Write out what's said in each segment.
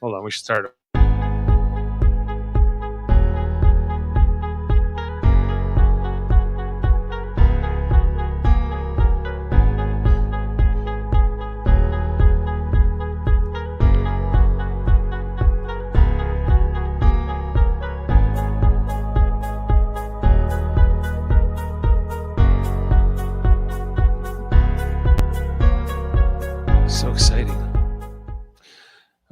Hold on, we should start. So exciting.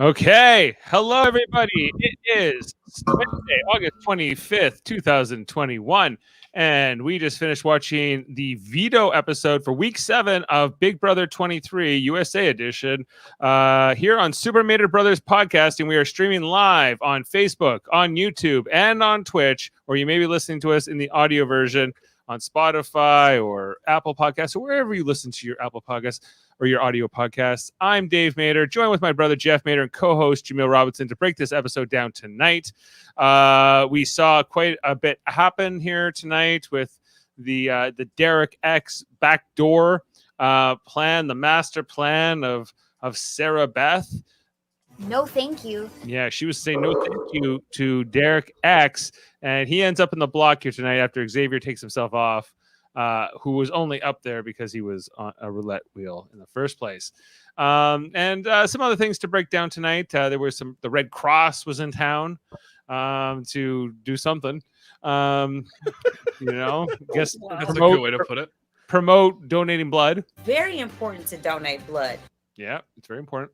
Okay. Hello, everybody. It is Wednesday, August 25th, 2021. And we just finished watching the Veto episode for week 7 of Big Brother 23 USA edition here on Super Mader Brothers Podcasting. We are streaming live on Facebook, on YouTube, and on Twitch, or you may be listening to us in the audio version on Spotify or Apple Podcasts, or wherever you listen to your Apple Podcasts or your audio podcasts. I'm Dave Mader, joined with my brother Jeff Mader and co-host Jaemeel Robinson to break this episode down tonight. We saw quite a bit happen here tonight with the Derek X backdoor plan, the master plan of Sarah Beth. No, thank you. Yeah, she was saying no thank you to Derek X, and he ends up in the block here tonight after Xavier takes himself off, who was only up there because he was on a roulette wheel in the first place. And some other things to break down tonight. There were the Red Cross was in town to do something. Guess that's a good way to put it. Promote donating blood. Very important to donate blood. Yeah, it's very important.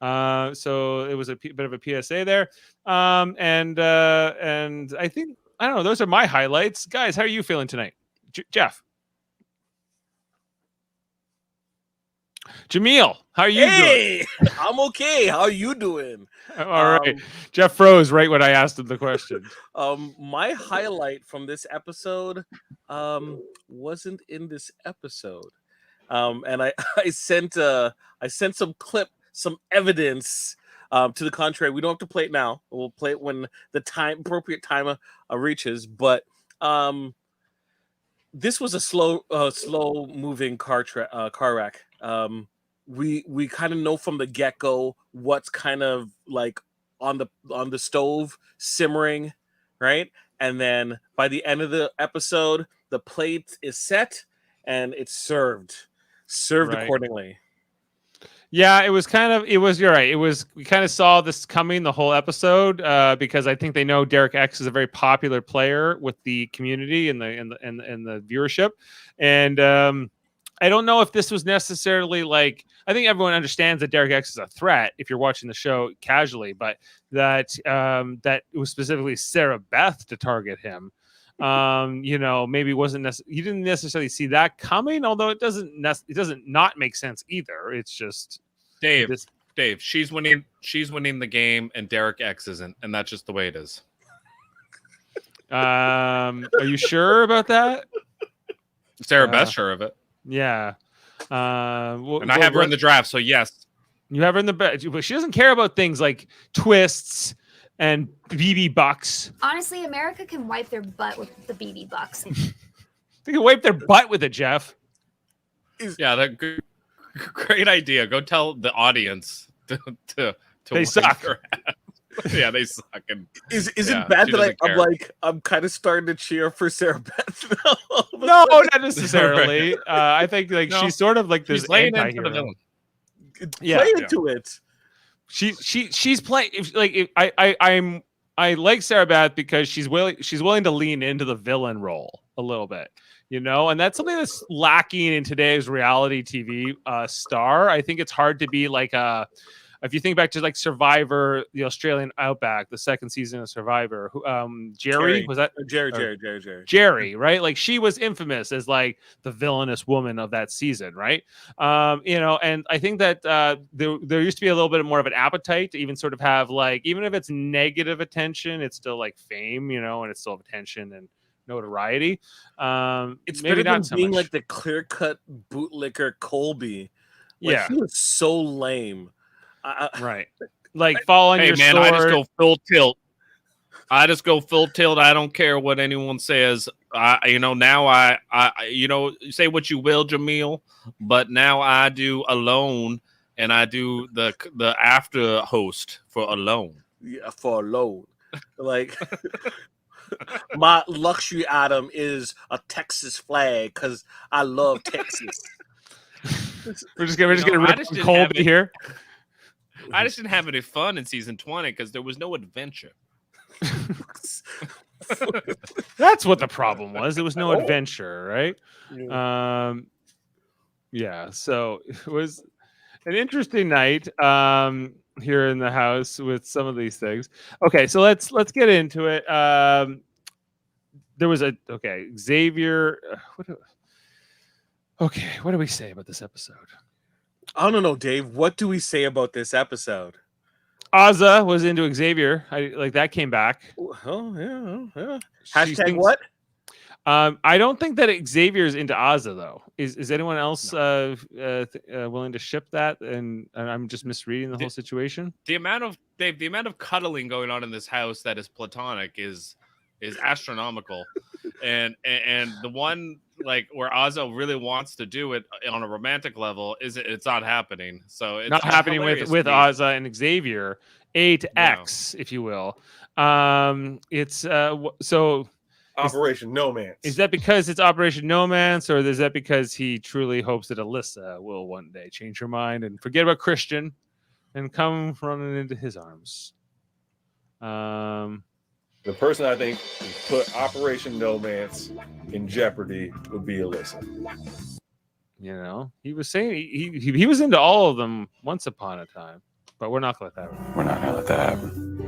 So it was a bit of a PSA there. And I think, I don't know, those are my highlights. Guys, how are you feeling tonight? Jeff. Jaemeel, how are you doing? I'm okay. How are you doing? All right. Jeff froze right when I asked him the question. My highlight from this episode wasn't in this episapode. And I sent some evidence to the contrary. We don't have to play it now. We'll play it when the appropriate time reaches. But this was a slow moving car wreck. We kind of know from the get-go what's kind of like on the stove simmering, right? And then by the end of the episode, the plate is set and it's served right accordingly. Yeah, you're right. We kind of saw this coming the whole episode because I think they know Derek X is a very popular player with the community and the viewership. And I don't know if this was necessarily like, I think everyone understands that Derek X is a threat if you're watching the show casually, but that it was specifically Sarah Beth to target him. Maybe you didn't necessarily see that coming, although it doesn't not make sense either. It's just Dave, she's winning the game and Derek X isn't, and that's just the way it is. Are you sure about that? Sarah Beth's sure of it. Yeah. And I have her in the draft, so yes. You have her in the bet, but she doesn't care about things like twists and BB bucks. Honestly, America can wipe their butt with the BB bucks. They can wipe their butt with it, Jeff. Yeah, that great idea. Go tell the audience to they suck. Yeah, they suck. And is it bad that I'm kind of starting to cheer for Sarah Beth now? No, not necessarily. I think she's sort of like this anti-hero. Play into it. She's playing like I like Sarah Beth because she's willing to lean into the villain role a little bit, and that's something that's lacking in today's reality TV star. I think it's hard to be like if you think back to like Survivor, the Australian Outback, the second season of Survivor, Jerry, was that Jerry, right? Like she was infamous as like the villainous woman of that season, right? And I think that there used to be a little bit more of an appetite to even sort of have like, even if it's negative attention, it's still like fame, and it's still attention and notoriety. It's maybe better than being like the clear-cut bootlicker Colby. Like, he was so lame. Right, like fall on your sword. I just go full tilt. I don't care what anyone says. Now I say what you will, Jaemeel, but now I do alone and I do the after host for Alone. Yeah, for Alone. Like my luxury item is a Texas flag because I love Texas. We're just gonna rip from Colby here. I just didn't have any fun in season 20 because there was no adventure. That's what the problem was. There was no adventure, right? Yeah. So it was an interesting night here in the house with some of these things. Okay, so let's get into it. There was Xavier. What do we say about this episode? I don't know, Dave. What do we say about this episode? Azza was into Xavier. That came back. Oh yeah. Hashtag what? I don't think that Xavier is into Azza though. Is anyone else willing to ship that? And I'm just misreading the whole situation. The amount of cuddling going on in this house that is platonic is astronomical, and the one like where Azza really wants to do it on a romantic level it's not happening. So it's not happening with Azza and Xavier. A to X, if you will. It's so. Operation No Man's. Is that because it's Operation No Man's, or is that because he truly hopes that Alyssa will one day change her mind and forget about Christian and come running into his arms? The person I think put Operation No Man's in jeopardy would be Alyssa. You know, he was saying he was into all of them once upon a time, but we're not going to let that happen. We're not going to let that happen.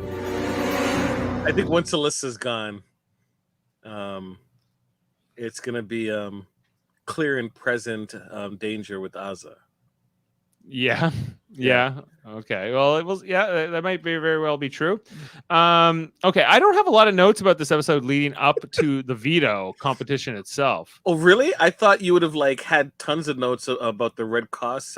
I think once Alyssa's gone, it's going to be clear and present danger with Azza. Yeah. Okay. Well, it was. Yeah, that might very well be true. Okay. I don't have a lot of notes about this episode leading up to the veto competition itself. Oh, really? I thought you would have had tons of notes about the Red Cross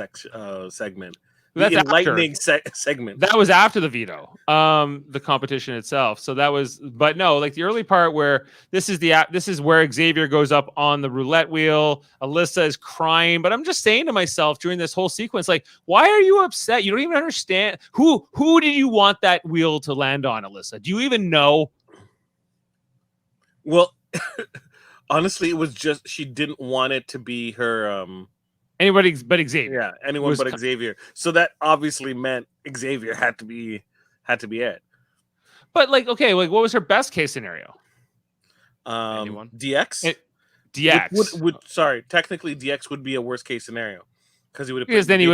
segment. The enlightening segment. That was after the veto, the competition itself. So that was, but no, like the early part where this is where Xavier goes up on the roulette wheel. Alyssa is crying, but I'm just saying to myself during this whole sequence, like, why are you upset? You don't even understand who did you want that wheel to land on, Alyssa? Do you even know? Well, honestly, it was just she didn't want it to be her. Anybody but Xavier. Yeah, anyone but Xavier. So that obviously meant Xavier had to be it. But like, okay, like what was her best case scenario? Anyone? DX? DX. Technically DX would be a worst case scenario. Because he would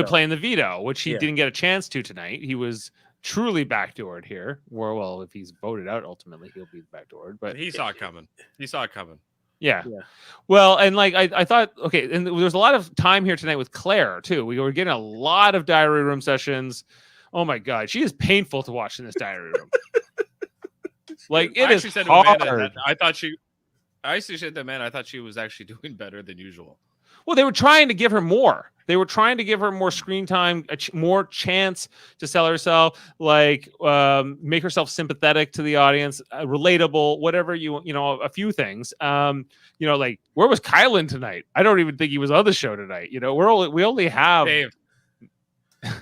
play in the veto, which he didn't get a chance to tonight. He was truly backdoored here. Well, if he's voted out ultimately, he'll be backdoored. But he saw it coming. Yeah. Well, and like I thought, okay, and there was a lot of time here tonight with Claire too. We were getting a lot of diary room sessions. Oh my God, she is painful to watch in this diary room. Like it is hard. I actually said to Amanda, I thought she was actually doing better than usual. Well, they were trying to give her more. They were trying to give her more screen time, more chance to sell herself, like make herself sympathetic to the audience, relatable, whatever a few things. Like where was Kylan tonight? I don't even think he was on the show tonight. We only have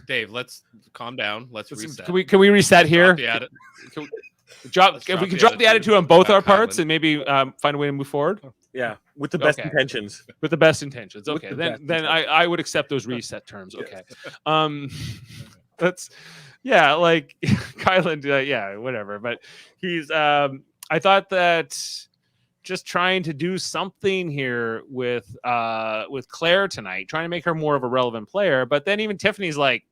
Dave. Let's calm down. Let's reset. Can we reset here? If we can drop the attitude on both our parts and maybe find a way to move forward. Yeah, with the best intentions. With the best intentions. Okay, then I would accept those reset terms. Okay, that's like Kylan. Whatever. But he's. I thought that just trying to do something here with Claire tonight, trying to make her more of a relevant player. But then even Tiffany's like,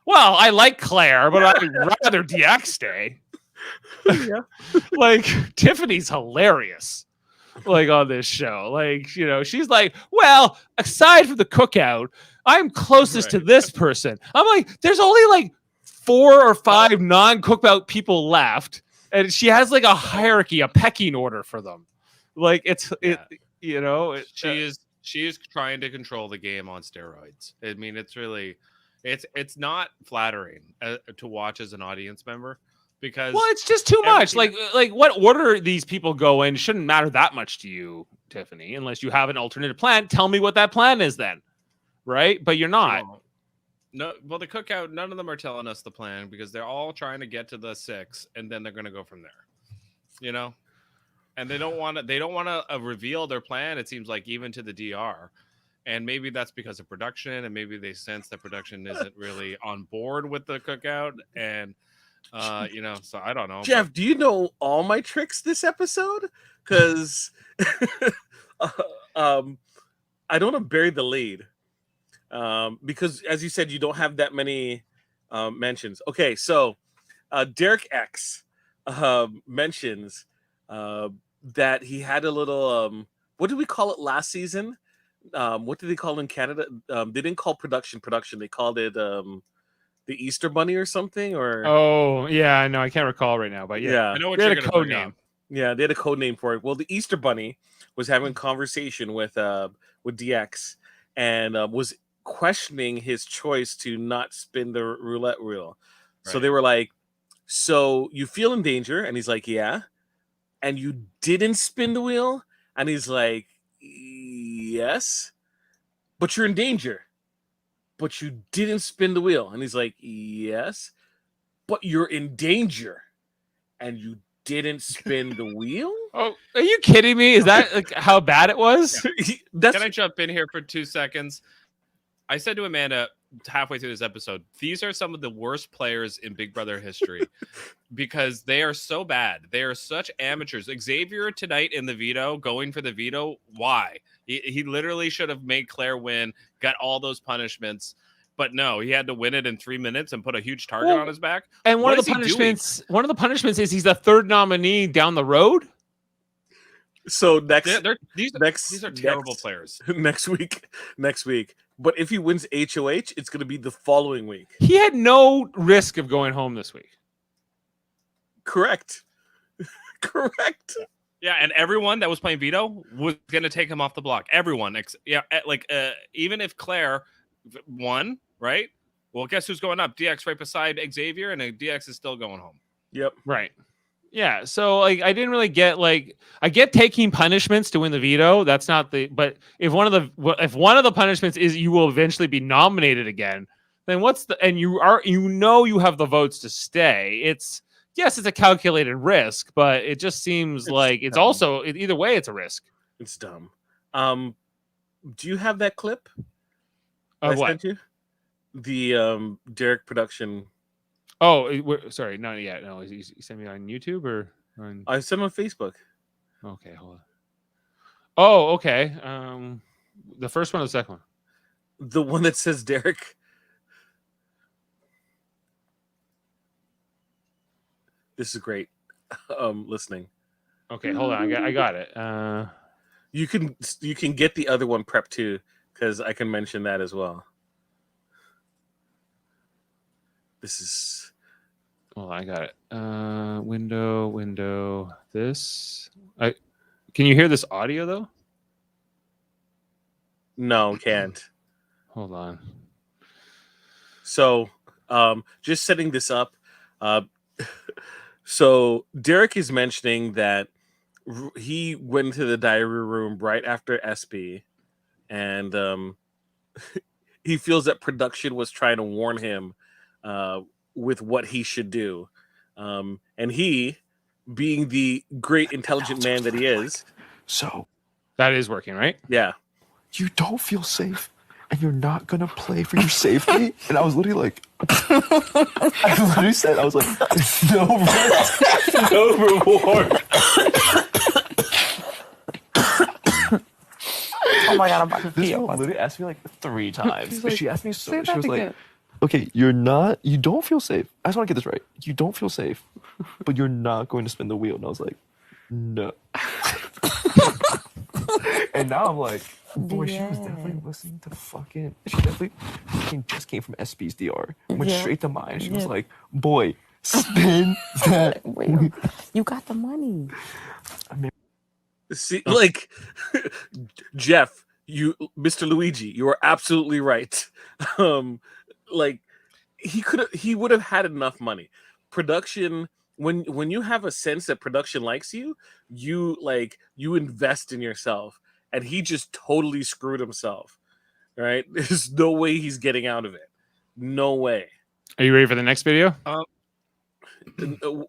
well, I like Claire, but I'd rather DX stay. Yeah. Like Tiffany's hilarious. Like on this show. Like, she's like, well, aside from the cookout, I'm closest to this person. I'm like, there's only like 4 or 5 non-cookout people left. And she has like a hierarchy, a pecking order for them. Like she is trying to control the game on steroids. I mean, it's really, it's not flattering to watch as an audience member. Because it's just too much. Like what order these people go in shouldn't matter that much to you, Tiffany, unless you have an alternative plan. Tell me what that plan is then. right? But you're not. No, well, the cookout, none of them are telling us the plan because they're all trying to get to the 6, and then they're going to go from there. You know, and they don't want to reveal their plan. It seems like even to the DR, and maybe that's because of production, and maybe they sense that production isn't really on board with the cookout, and you know, so I don't know. Jeff, do you know all my tricks this episode? Because I don't want to bury the lead. Because as you said, you don't have that many mentions. Okay, so Derek X mentions that he had a little what did we call it last season? What did they call it in Canada? They didn't call production. They called it the Easter Bunny or something. Or oh yeah, I know, I can't recall right now, but yeah. I know what they you're had a gonna code bring name. up. Yeah, they had a code name for it. Well, the Easter Bunny was having a conversation with DX and was questioning his choice to not spin the roulette wheel. So they were like, so you feel in danger? And he's like, yeah. And you didn't spin the wheel? And he's like, yes. But you're in danger. But you didn't spin the wheel. And he's like, yes. But you're in danger. And you didn't spin the wheel? Oh, are you kidding me? Is that like how bad it was? Yeah. Can I jump in here for 2 seconds? I said to Amanda halfway through this episode, these are some of the worst players in Big Brother history because they are so bad. They are such amateurs. Xavier tonight in the veto, going for the veto. Why? He literally should have made Claire win, got all those punishments. But no, he had to win it in 3 minutes and put a huge target on his back. And one of the punishments is he's the third nominee down the road. So these are terrible players. Next week. But if he wins HOH, it's going to be the following week. He had no risk of going home this week. Correct. Yeah, and everyone that was playing veto was going to take him off the block. Everyone, even if Claire won, right? Well, guess who's going up? DX right beside Xavier, and DX is still going home. Yep. Right. Yeah. So like, I didn't really get I get taking punishments to win the veto. That's not but if one of the punishments is you will eventually be nominated again, then you have the votes to stay. It's a calculated risk, but it just seems like it's dumb. Also either way, it's a risk. It's dumb. Do you have that clip? Of what? Sent you? The Derek production. Oh, sorry, not yet. No, you sent me on YouTube or on... I sent him on Facebook. Okay, hold on. Oh, okay. The first one or the second one? The one that says Derek. This is great. Listening. Okay, hold on. I got it. You can get the other one prepped too, because I can mention that as well. This is. Oh, I got it. Window. This. Can you hear this audio though? No, can't. Hold on. So, just setting this up. So Derek is mentioning that he went into the diary room right after SB, and he feels that production was trying to warn him with what he should do. And he, being the great intelligent man that he is. So that is working, right? Yeah. You don't feel safe and you're not going to play for your safety? And I was literally like, I literally said, I was like, no risk, no reward. Oh my God, I'm about to This pee. girl literally asked me like 3 times. Like, she asked me so, say she was that like, again. okay, you don't feel safe. I just want to get this right. You don't feel safe, but you're not going to spin the wheel. And I was like, no. And now I'm like, boy, she was definitely listening to fucking, she definitely just came from SB's DR. Went straight to mine. She was like, boy, spin that wheel. You got the money. See, like, Jeff, Mr. Luigi, you are absolutely right. Like, he would have had enough money. Production, when you have a sense that production likes you, you invest in yourself, and he just totally screwed himself. Right? There's no way he's getting out of it. No way. Are you ready for the next video?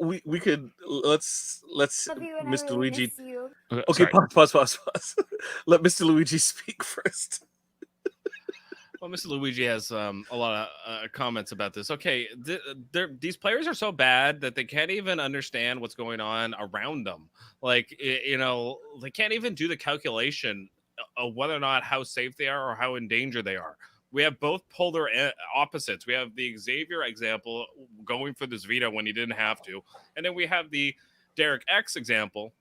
We could let's Love you and I Mr. really Luigi. miss you. Okay, pause. Let Mr. Luigi speak first. Well, Mr. Luigi has a lot of comments about this. Okay, these players are so bad that they can't even understand what's going on around them. Like, you know, they can't even do the calculation of whether or not how safe they are or how in danger they are. We have both polar opposites. We have the Xavier example going for this veto when he didn't have to. And then we have the Derek X example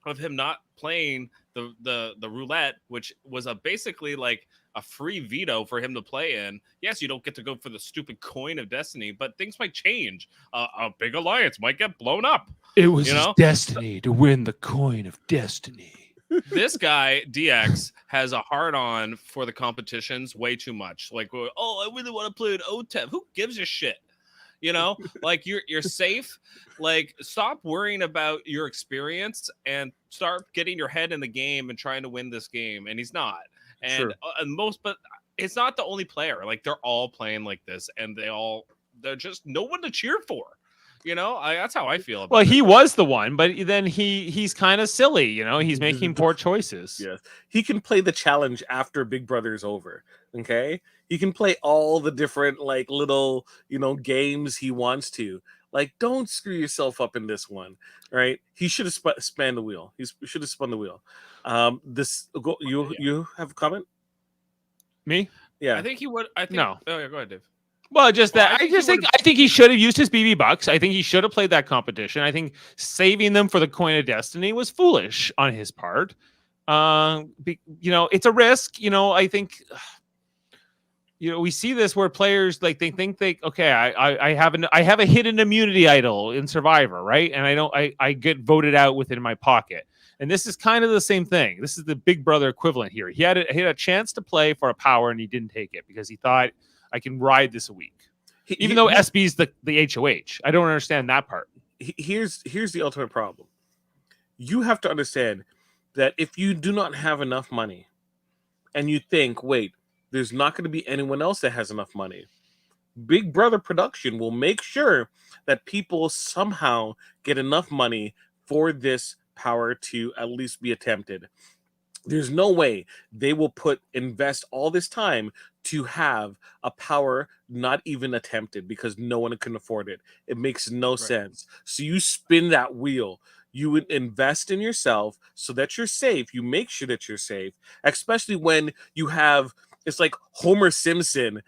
of him not playing the roulette, which was basically like a free veto for him to play in. Yes, you don't get to go for the stupid coin of destiny, but things might change. A big alliance might get blown up. It was his destiny to win the coin of destiny. This guy DX has a hard on for the competitions way too much. Like, oh, I really want to play an OTEP. Who gives a shit? You know, like you're safe. Like, stop worrying about your experience and start getting your head in the game and trying to win this game. And he's not. And but it's not the only player. Like, they're all playing like this, and they're just no one to cheer for. You know, that's how I feel about it. Well, he was the one, but then he's kind of silly. You know, he's making poor choices. Yes, he can play the challenge after Big Brother's over. Okay, he can play all the different like little games he wants to. Like, don't screw yourself up in this one, right? He should have spun the wheel. He should have spun the wheel. You have a comment? Me? Yeah, I think he would. I think no. Oh yeah, go ahead, Dave. Well, just that. I think he should have used his BB bucks. I think he should have played that competition. I think saving them for the coin of destiny was foolish on his part. It's a risk. I think. We see this where players like they think I have a hidden immunity idol in Survivor, right? And I get voted out within my pocket. And this is kind of the same thing. This is the Big Brother equivalent here. He had a chance to play for a power and he didn't take it because he thought I can ride this a week. Even though SB's the HOH. I don't understand that part. Here's the ultimate problem. You have to understand that if you do not have enough money and you think, wait, there's not going to be anyone else that has enough money, Big Brother production will make sure that people somehow get enough money for this power to at least be attempted. There's no way they will invest all this time to have a power not even attempted because no one can afford it. It makes no sense. So you spin that wheel. You would invest in yourself so that you're safe. You make sure that you're safe, especially when you have it's like Homer Simpson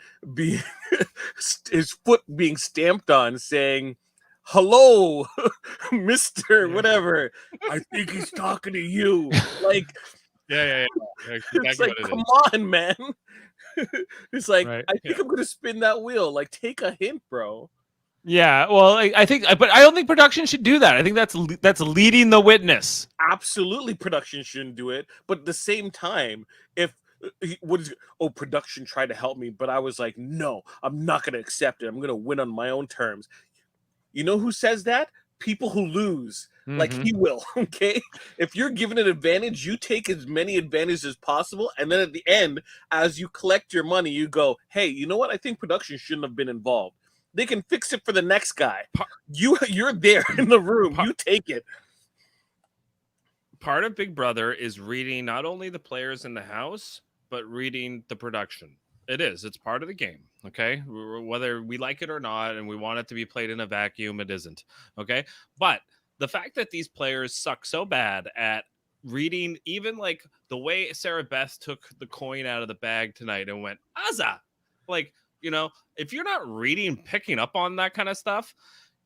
his foot being stamped on saying, "Hello, Mr. Whatever. I think he's talking to you." Like, yeah. It's like, come on, man. It's like, I think I'm gonna spin that wheel. Like, take a hint, bro. Yeah, well, I think, but I don't think production should do that. I think that's leading the witness. Absolutely, production shouldn't do it. But at the same time, if production tried to help me, but I was like, no, I'm not gonna accept it. I'm gonna win on my own terms. You know who says that? People who lose. Like he will. Okay, if you're given an advantage, you take as many advantages as possible, and then at the end, as you collect your money, you go, hey, you know what? I think production shouldn't have been involved. They can fix it for the next guy. You're there in the room. You take it. Part of Big Brother is reading not only the players in the house, but reading the production. It's part of the game. Okay, whether we like it or not, and we want it to be played in a vacuum, it isn't. Okay, but the fact that these players suck so bad at reading, even like the way Sarah Beth took the coin out of the bag tonight and went, Azza, like, if you're not reading, picking up on that kind of stuff,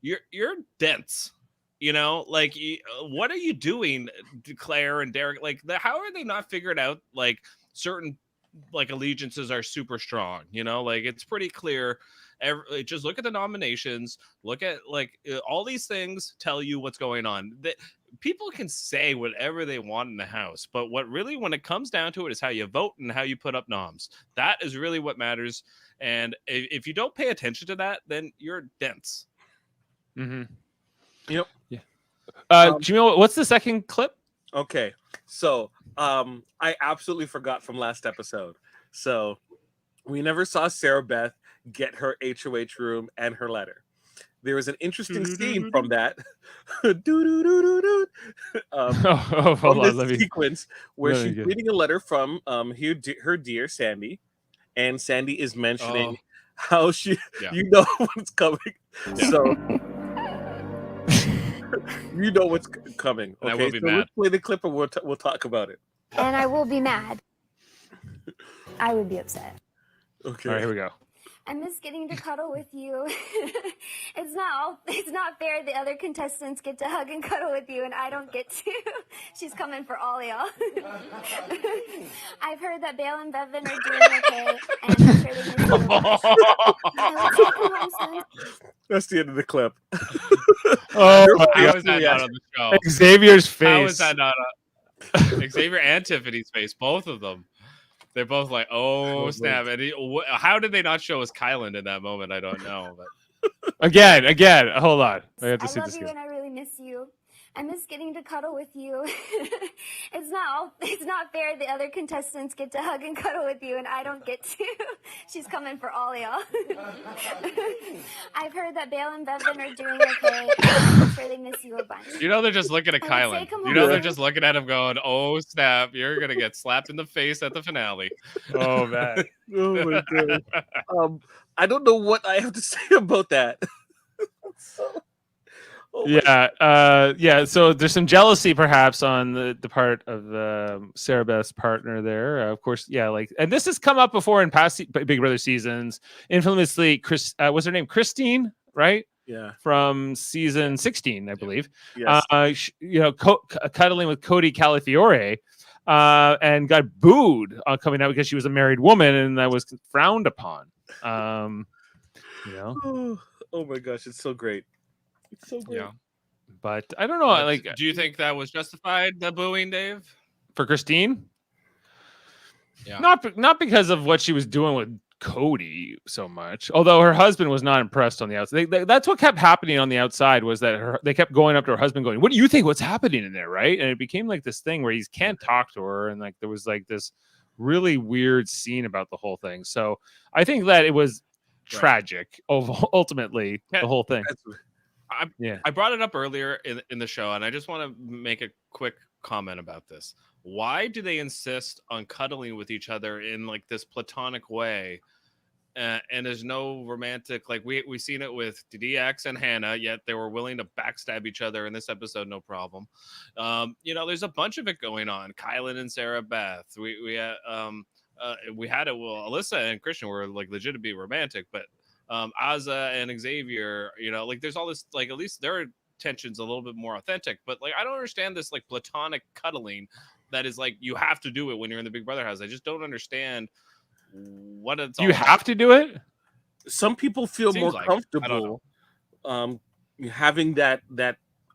you're dense. Like, what are you doing, Claire and Derek? Like, how are they not figured out? Like, certain like allegiances are super strong. Like, it's pretty clear. Just look at the nominations. Look at all these things tell you what's going on. People can say whatever they want in the house, but when it comes down to it is how you vote and how you put up noms. That is really what matters. And if you don't pay attention to that, then you're dense. Mm-hmm. Yep. Yeah. Jaemeel, what's the second clip? Okay. So I absolutely forgot from last episode. So we never saw Sarah Beth get her HOH room and her letter. There was an interesting scene from that Hold on, let me. sequence where let me she's get- reading a letter from her dear Sandy, and Sandy is mentioning how she, you know what's coming. So you know what's coming. And I Okay, will be so mad. let's play the clip and we'll talk about it. And I will be mad. I would be upset. Okay. All right, here we go. I miss getting to cuddle with you. It's not fair the other contestants get to hug and cuddle with you and I don't get to. She's coming for all y'all. I've heard that Bale and Bevan are doing okay, and I'm sure they miss you a bunch. That's the end of the clip. Oh, my How God. is that not on the show? Xavier's face. How is that not Xavier and Tiffany's face? Both of them. They're both like, oh snap! And how did they not show us Kylan in that moment? I don't know. But Again. Hold on. I have to see love this you again. and I really miss you. I miss getting to cuddle with you. It's not fair the other contestants get to hug and cuddle with you and I don't get to. She's coming for all y'all. I've heard that Bale and Bevan are doing okay, and I'm sure they miss you a bunch. you know they're just looking at Kylan. You know they're just looking at him, going, "Oh snap! You're gonna get slapped in the face at the finale." Oh man. Oh my God. I don't know what I have to say about that. Yeah. So there's some jealousy, perhaps, on the part of Sarah Beth's partner there. Of course, yeah. And this has come up before in past Big Brother seasons. Infamously, what's her name? Christine, right? Yeah. From season 16, I believe. Yes. Cuddling with Cody Calafiore, and got booed on coming out because she was a married woman, and that was frowned upon. Oh my gosh, it's so great. It's so great. Yeah. But I don't know. Do you think that was justified, the booing, Dave? For Christine? Yeah. Not because of what she was doing with Cody so much. Although her husband was not impressed on the outside. That's what kept happening on the outside, was that they kept going up to her husband going, "What do you think? What's happening in there?" Right? And it became like this thing where he can't talk to her, and there was this really weird scene about the whole thing. So I think that it was tragic. Ultimately, the whole thing. I brought it up earlier in the show, and I just want to make a quick comment about this. Why do they insist on cuddling with each other in this platonic way? And there's no romantic, we've seen it with DX and Hannah, yet they were willing to backstab each other in this episode, no problem. There's a bunch of it going on. Kylan and Sarah Beth. We had it. Well, Alyssa and Christian were legitimately romantic, but Azza and Xavier, there's all this, at least their tension's a little bit more authentic, but I don't understand this platonic cuddling that is you have to do it when you're in the Big Brother house. I just don't understand what it's you have to do it. Some people feel more comfortable having that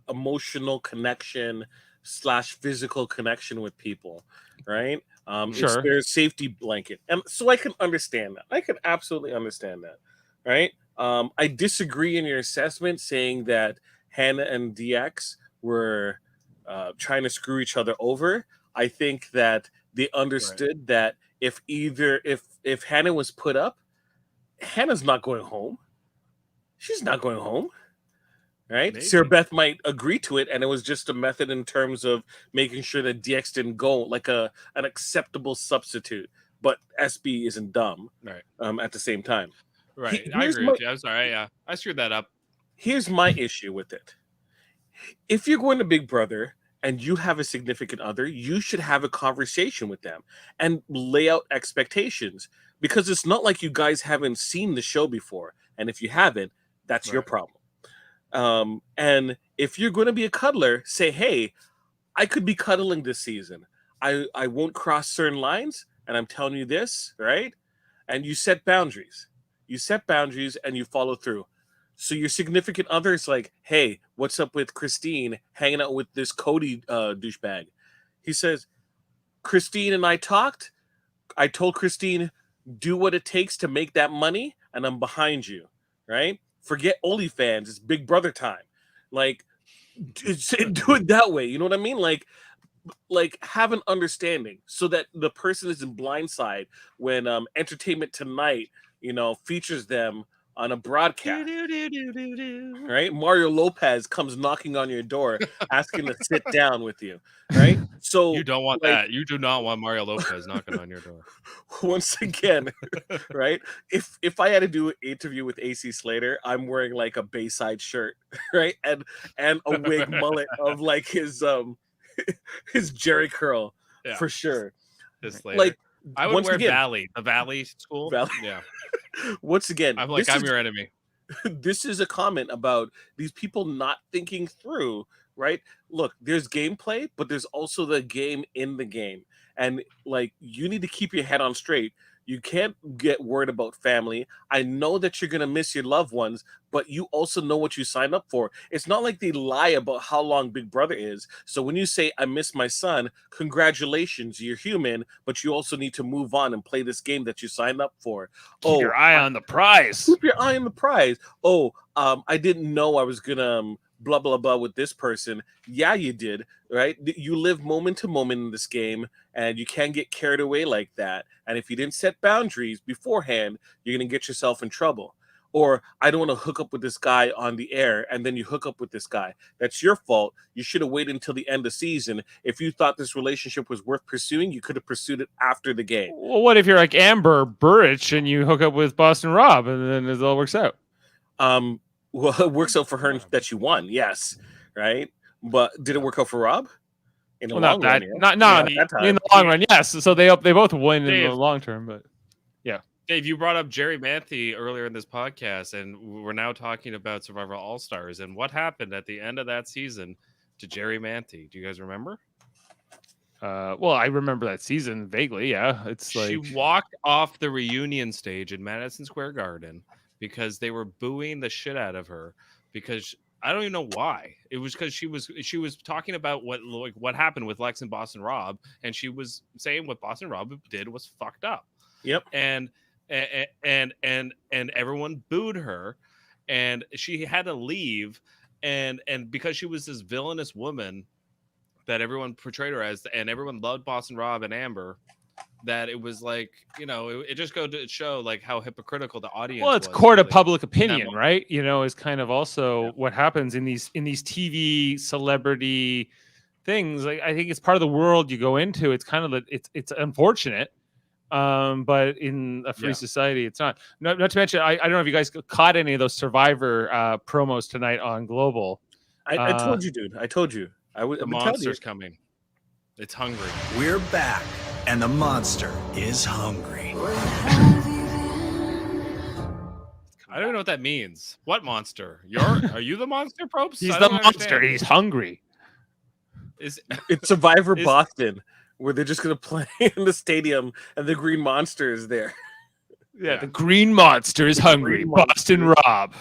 emotional connection / physical connection with people, right? It's their safety blanket, and so I can understand that. I can absolutely understand that. Right. I disagree in your assessment saying that Hannah and DX were trying to screw each other over. I think that they understood that if Hannah was put up, Hannah's not going home. She's not going home. Right. Maybe. Sarah Beth might agree to it, and it was just a method in terms of making sure that DX didn't go, an acceptable substitute. But SB isn't dumb. Right. At the same time. Right. I agree with you. I'm sorry. Yeah. I screwed that up. Here's my issue with it. If you're going to Big Brother and you have a significant other, you should have a conversation with them and lay out expectations, because it's not like you guys haven't seen the show before. And if you haven't, that's your problem. And if you're going to be a cuddler, say, hey, I could be cuddling this season. I won't cross certain lines. And I'm telling you this, right? And you set boundaries. You set boundaries and you follow through. So your significant other is like, hey, what's up with Christine hanging out with this Cody douchebag? He says, Christine and I talked. I told Christine, do what it takes to make that money, and I'm behind you, right? Forget OnlyFans. It's Big Brother time. Do it that way. You know what I mean? like have an understanding so that the person isn't blindsided when Entertainment Tonight, features them on a broadcast. Right? Mario Lopez comes knocking on your door asking to sit down with you. Right? So you don't want that. You do not want Mario Lopez knocking on your door. Once again, right? If I had to do an interview with AC Slater, I'm wearing like a Bayside shirt, right? And a wig mullet of like his Jerry curl for sure. Like I would wear Valley, the Valley school. Valley. Yeah. Once again, I'm like, I'm your enemy. This is a comment about these people not thinking through, right? Look, there's gameplay, but there's also the game in the game. And like, you need to keep your head on straight. You can't get worried about family. I know that you're going to miss your loved ones, but you also know what you signed up for. It's not like they lie about how long Big Brother is. So when you say, I miss my son, congratulations, you're human, but you also need to move on and play this game that you signed up for. Keep your eye on the prize. Keep your eye on the prize. I didn't know I was going to blah, blah, blah with this person. Yeah, you did, right? You live moment to moment in this game, and you can't get carried away like that. And if you didn't set boundaries beforehand, you're going to get yourself in trouble. Or I don't want to hook up with this guy on the air, and then you hook up with this guy. That's your fault. You should have waited until the end of season. If you thought this relationship was worth pursuing, you could have pursued it after the game. Well, what if you're like Amber Burrich and you hook up with Boston Rob, and then it all works out? Well, it works out for her that you won, yes, right? But did it work out for Rob? In the long run, in the long run, yes. So they both win in the long term, but yeah. Dave, you brought up Jerry Manthe earlier in this podcast, and we're now talking about Survivor All Stars and what happened at the end of that season to Jerry Manthe. Do you guys remember? Well, I remember that season vaguely. Yeah, it's like she walked off the reunion stage in Madison Square Garden because they were booing the shit out of her because I don't even know why. It was because she was talking about what happened with Lex and Boston Rob, and she was saying what Boston Rob did was fucked up. Yep. And everyone booed her, and she had to leave, and because she was this villainous woman that everyone portrayed her as, and everyone loved Boston Rob and Amber, that it was like, it just go to show like how hypocritical the audience was. Well, it's court of public opinion, right? Is kind of also what happens in these TV celebrity things. Like, I think it's part of the world you go into. It's kind of it's unfortunate, but in a free society, it's not. Not to mention, I don't know if you guys caught any of those Survivor promos tonight on Global. I told you, dude. I told you. The monster's coming. It's hungry. We're back, and the monster is hungry. I don't know what that means. What monster? Are you the monster, Probst? He's the monster. He's hungry. It's Survivor Boston, where they're just going to play in the stadium, and the Green Monster is there. Yeah, the Green Monster is hungry. Boston Rob.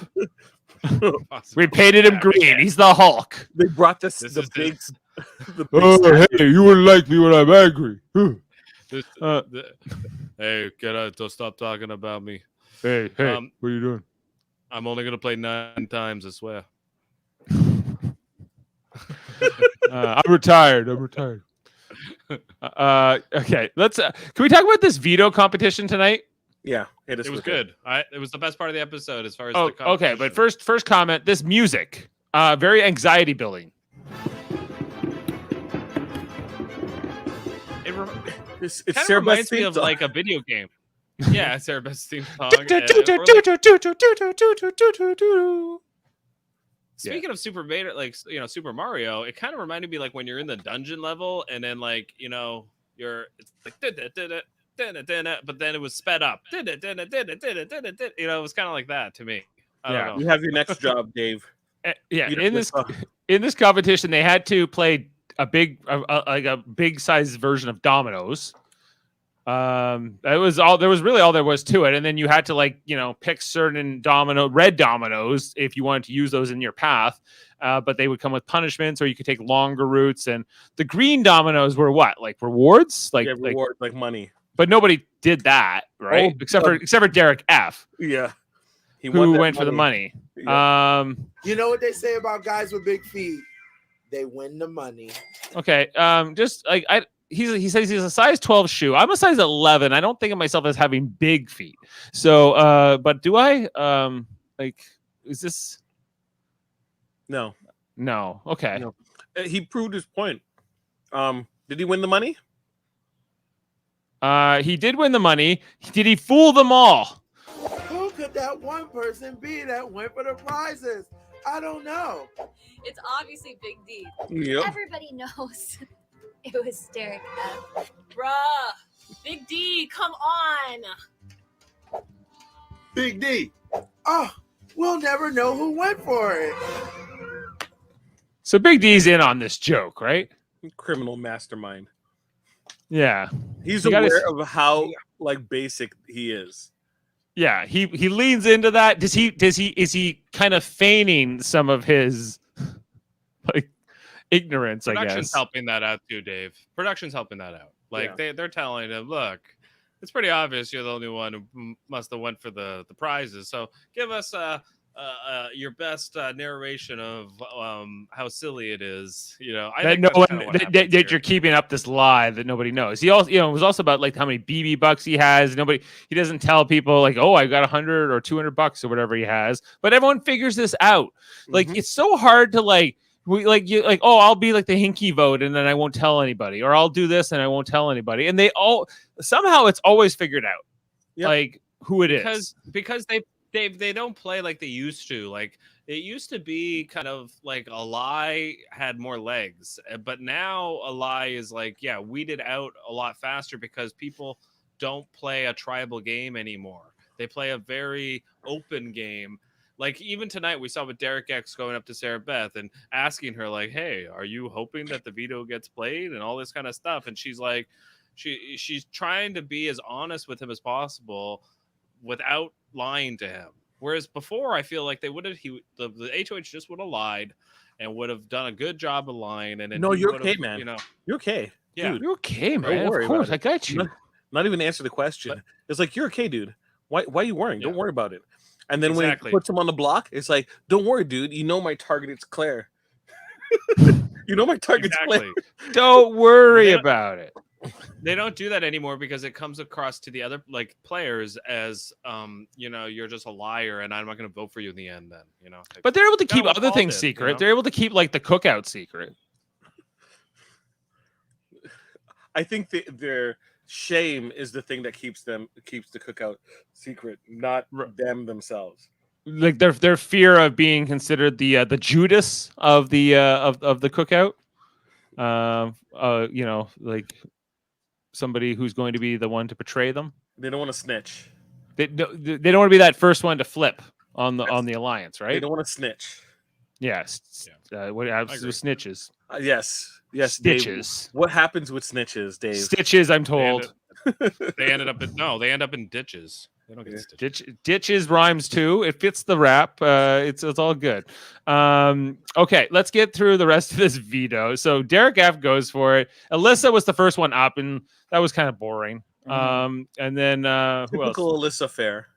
We painted him green. He's the Hulk. They brought the big. Hey, you wouldn't like me when I'm angry. Hey, get out! Don't stop talking about me. Hey, what are you doing? I'm only gonna play 9 times. I swear. I'm retired. Okay, let's. Can we talk about this veto competition tonight? Yeah, it was good. It was the best part of the episode as far as. Okay, but first comment. This music, very anxiety building. It's kind of Sarah reminds me Beth's of theme like a video game. Yeah, Sarah Beth's theme song. Speaking of Super Mario, Super Mario, it kind of reminded me like when you're in the dungeon level and then it's like but then it was sped up. It was kind of like that to me. I don't know. You have your next job, Dave. In this competition, they had to play a big size version of dominoes. That was all. There was really all there was to it, and then you had to pick certain red dominoes if you wanted to use those in your path. But they would come with punishments, or you could take longer routes. And the green dominoes were what, like rewards, like money. But nobody did that, right? Except for Derek F. Yeah, who went for the money. Yeah. You know what they say about guys with big feet? They win the money. Okay. Just like he says he's a size 12 shoe. I'm a size 11. I don't think of myself as having big feet. So, but do I? Like, is this? No. Okay. No. He proved his point. Did he win the money? He did win the money. Did he fool them all? Who could that one person be that went for the prizes? I don't know. It's obviously Big D. Yep. Everybody knows it was Derek F. Bruh, Big D, come on. Big D. Oh, we'll never know who went for it. So Big D's in on this joke, right? Criminal mastermind. Yeah. He's aware of how like basic he is. Yeah, he leans into that. Is he kind of feigning some of his like ignorance, I guess? Production's helping that out too, Dave. Production's helping that out. Like they're telling him, look, it's pretty obvious you're the only one who must have went for the prizes. So give us your best narration of how silly it is. You know, I think that you're keeping up this lie that nobody knows. He also, it was also about like how many BB bucks he has. He doesn't tell people like, oh, I got $100 or $200 or whatever he has. But everyone figures this out. Like it's so hard to oh, I'll be like the hinky vote and then I won't tell anybody, or I'll do this and I won't tell anybody. And they all somehow it's always figured out, like who it is because they don't play like they used to. Like it used to be kind of like a lie had more legs, but now a lie is like, weeded out a lot faster because people don't play a tribal game anymore. They play a very open game. Like even tonight we saw with Derek X going up to Sarah Beth and asking her like, hey, are you hoping that the veto gets played and all this kind of stuff? And she's like, she's trying to be as honest with him as possible without lying to him. Whereas before, I feel like they would have the HOH just would have lied and would have done a good job of lying. And no, you're okay, man. You know, you're okay. Yeah, dude. You're okay, man. Don't worry, of course, about I got you. Not even answer the question. It's like, you're okay, dude. Why are you worrying? Don't worry about it. And then when he puts him on the block, it's like, don't worry, dude. You know my target is Claire. You know my target's Claire. Don't worry about it. They don't do that anymore because it comes across to the other like players as you're just a liar and I'm not going to vote for you in the end. Then but they're able to keep other things secret. They're able to keep like the cookout secret. I think their shame is the thing that keeps the cookout secret, not them themselves. Like their fear of being considered the Judas of the cookout. Like somebody who's going to be the one to betray them. They don't want to snitch. They don't want to be that first one to flip on the alliance, right? They don't want to snitch. Yes. What happens with snitches? Yes. Stitches. Dave, what happens with snitches, Dave? Stitches, I'm told. They end up in ditches. They don't get stitches. Ditches rhymes too. It fits the rap. It's all good. Okay, let's get through the rest of this veto. So Derek F goes for it. Alyssa was the first one up, and that was kind of boring. And then who else? Typical Alyssa fare.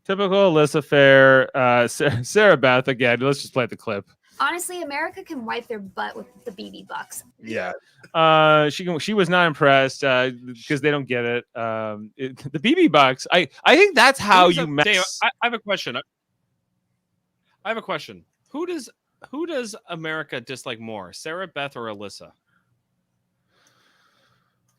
Typical Alyssa fare. Sarah Beth again. Let's just play the clip. Honestly, America can wipe their butt with the BB bucks. Yeah. She was not impressed because they don't get it. The BB bucks. I think that's how you mess. Dave, I have a question. I have a question. Who does America dislike more, Sarah Beth or Alyssa?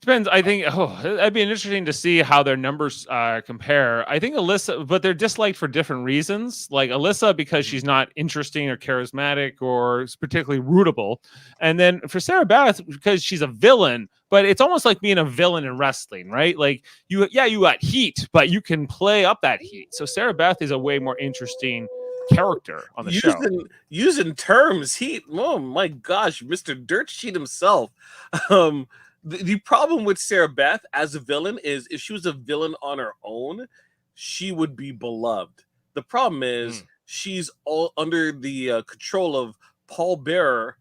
Depends. I think that'd be interesting to see how their numbers compare. I think Alyssa, but they're disliked for different reasons. Like Alyssa, because she's not interesting or charismatic or particularly rootable, and then for Sarah Beth, because she's a villain. But it's almost like being a villain in wrestling, right? Like you got heat, but you can play up that heat. So Sarah Beth is a way more interesting character on the show. Using terms, heat. Oh my gosh, Mr. Dirt Sheet himself. The problem with Sarah Beth as a villain is if she was a villain on her own, she would be beloved. The problem is she's all under the control of Paul Bearer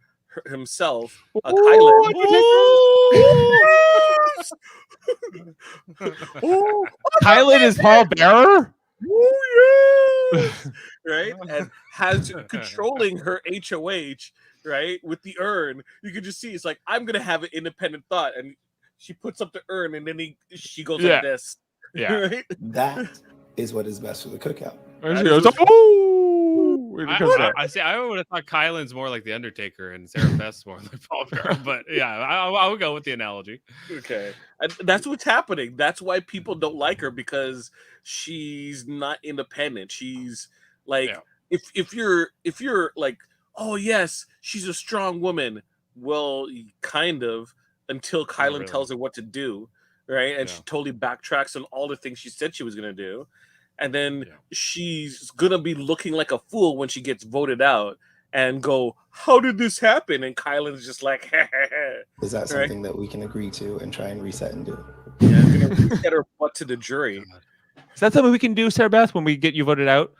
himself, Kylan. Kylan is Paul Bearer? "Woo, yes!" right? And has controlling her HOH, right, with the urn. You can just see it's like, I'm gonna have an independent thought, and she puts up the urn, and then she goes like this. Yeah, right? That is what is best for the cookout. She goes, "Oh!" I see. I would have thought Kylan's more like the Undertaker and Sarah Beth's more like Paul Bearer, but yeah, I would go with the analogy. Okay, and that's what's happening. That's why people don't like her, because she's not independent. She's like, if you're like, oh yes, she's a strong woman. Well, kind of, until Kylan tells her what to do, right? And she totally backtracks on all the things she said she was gonna do. And then she's gonna be looking like a fool when she gets voted out and go, how did this happen? And Kylan's just like, is that something that we can agree to and try and reset and do? Yeah, I'm gonna reset her butt to the jury. Is that something we can do, Sarah Beth, when we get you voted out?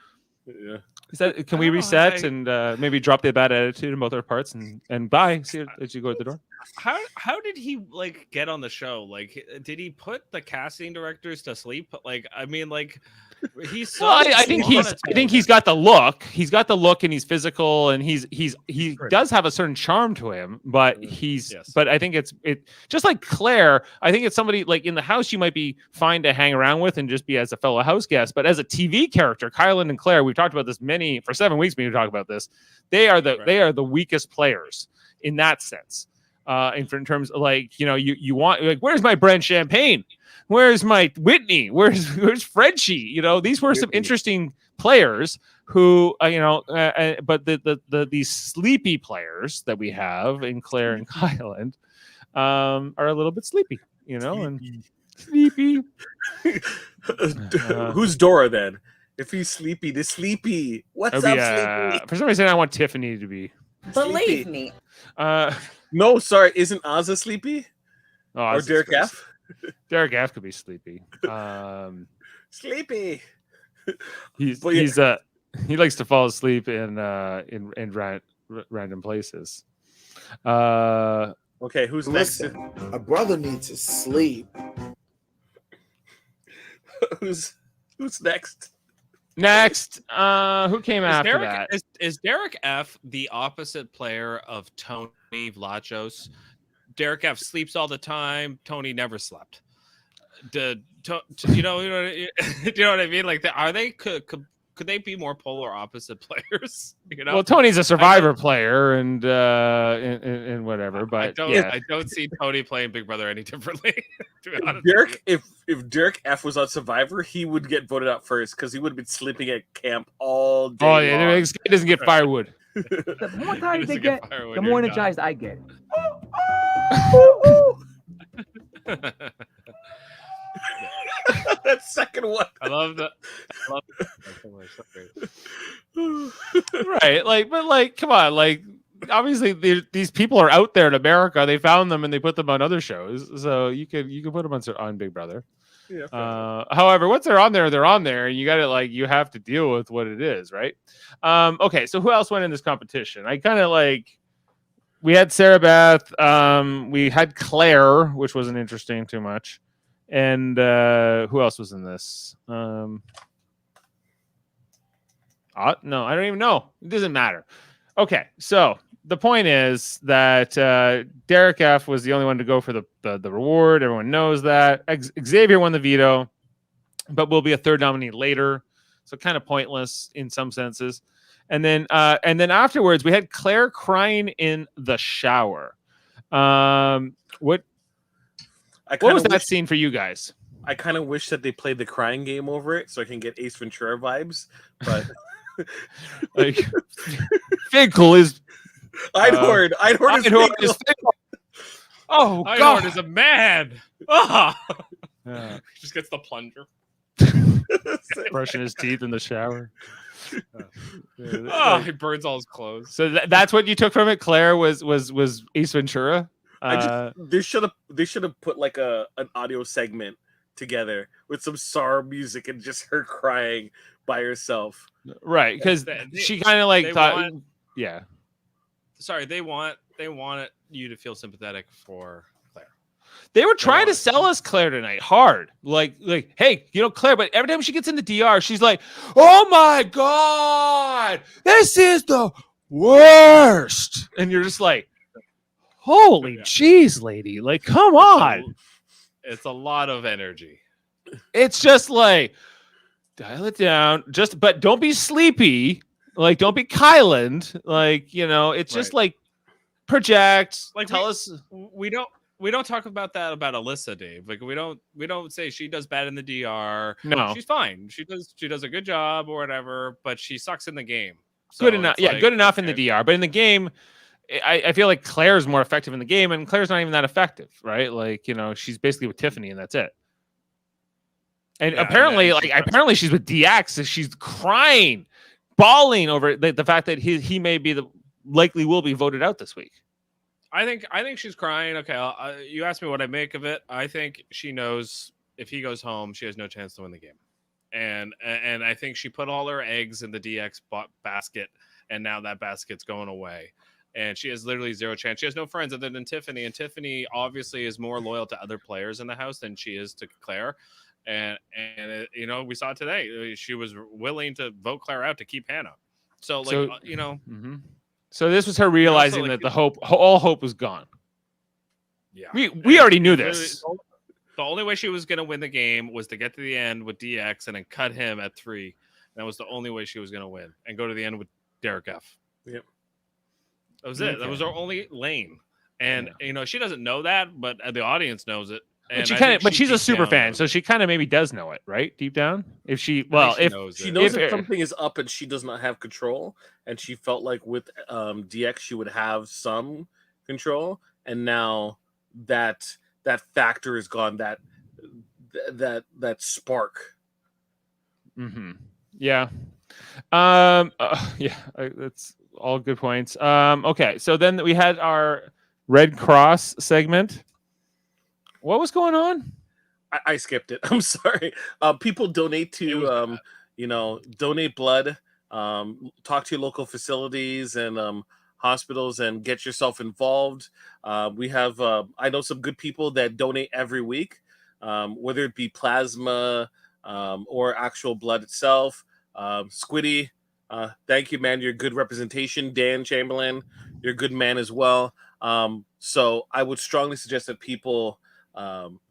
Yeah. Is that, can we reset and maybe drop the bad attitude in both our parts and bye? See you as you go out the door. How did he like get on the show? Like, did he put the casting directors to sleep? Like, I mean, like, he's so. Well, I think he's got the look. He's got the look, and he's physical, and he does have a certain charm to him. But but I think it's just like Claire. I think it's somebody like in the house you might be fine to hang around with and just be as a fellow house guest. But as a TV character, Kylan and Claire, we've talked about this for 7 weeks. We talk about this. They are the weakest players in that sense. In terms of like, you know, you want like, where's my Brent Champagne? Where's my Whitney? Where's Frenchie? You know, these were some interesting players who, but these sleepy players that we have in Claire and Kylan are a little bit sleepy, you know, and sleepy. Who's Dora then? If he's sleepy, the sleepy. What's up, sleepy? For some reason, I want Tiffany to be. Believe me. No, sorry, isn't Ozza sleepy? Oh, or Derek F? Derek F could be sleepy. Sleepy. He likes to fall asleep in random places. Okay, who's Listen, next? A brother needs to sleep. Who's next? Next, who came after that? Is Derek F the opposite player of Tony Vlachos? Derek F sleeps all the time. Tony never slept. Do you know what I mean? Like, are they could they be more polar opposite players? You know, well, Tony's a Survivor player and whatever, but I don't see Tony playing Big Brother any differently. To be honest, if Derek F was on Survivor, he would get voted out first because he would have been sleeping at camp all day. Oh yeah, he doesn't get firewood. The more times they get, the more energized I get. That second one. I love that. Right, but come on, like obviously these people are out there in America. They found them and they put them on other shows, so you could put them on Big Brother. Yeah. However, once they're on there, and you got to you have to deal with what it is, right? Okay, so who else went in this competition? I kind of we had Sarah Beth, we had Claire, which wasn't interesting too much, and who else was in this? No, I don't even know. It doesn't matter. Okay, so the point is that Derek F was the only one to go for the reward. Everyone knows that. Xavier won the veto, but will be a third nominee later, so kind of pointless in some senses. And then afterwards, we had Claire crying in the shower. What was that scene for you guys? I kind of wish that they played the crying game over it so I can get Ace Ventura vibes, but Finkel is Einhorn is Finkel. Oh, Einhorn is a man. Just gets the plunger. Brushing his teeth in the shower. He burns all his clothes. So that's what you took from it. Claire was Ace Ventura. They should have put an audio segment together with some sorrow music and just her crying by herself. Right, because she kind of thought, yeah. Sorry, they want you to feel sympathetic for Claire. They were trying to sell us Claire tonight hard. Like, hey, Claire, but every time she gets in the DR, she's like, oh my God, this is the worst. And you're just like, holy jeez, lady. Like, come on. It's a lot of energy. It's just like, dial it down. But don't be sleepy. Like, don't be Kyland. Like, it's just like project. Like, tell us. We don't talk about that about Alyssa, Dave. Like we don't say she does bad in the DR. No, she's fine. She does a good job or whatever, but she sucks in the game. So good enough. Yeah, good enough in the DR. But in the game, I feel like Claire's more effective in the game, and Claire's not even that effective, right? Like, she's basically with Tiffany, and that's it. And apparently she's with DX, so she's crying, bawling over the fact that he may be likely will be voted out this week. I think she's crying. Okay, you asked me what I make of it. I think she knows if he goes home, she has no chance to win the game, and I think she put all her eggs in the DX basket, and now that basket's going away, and she has literally zero chance. She has no friends other than Tiffany, and Tiffany obviously is more loyal to other players in the house than she is to Claire, and we saw it today. She was willing to vote Claire out to keep Hannah. So Mm-hmm. So this was her realizing that all hope was gone. Yeah, we already knew this. The only way she was going to win the game was to get to the end with DX and then cut him at 3. That was the only way she was going to win and go to the end with Derek F. Yep, that was it. That was her only lane, and she doesn't know that, but the audience knows it. And she's a super fan, so she kind of maybe does know it, right? Deep down, she knows that something is up and she does not have control, and she felt like with DX she would have some control, and now that factor is gone. That spark. Mm-hmm. Yeah. That's all good points. Okay, so then we had our Red Cross segment. What was going on? I skipped it. I'm sorry. People donate to, donate blood, talk to your local facilities and hospitals and get yourself involved. We have, I know some good people that donate every week, whether it be plasma or actual blood itself. Squiddy, thank you, man. You're a good representation. Dan Chamberlain, you're a good man as well. So I would strongly suggest that people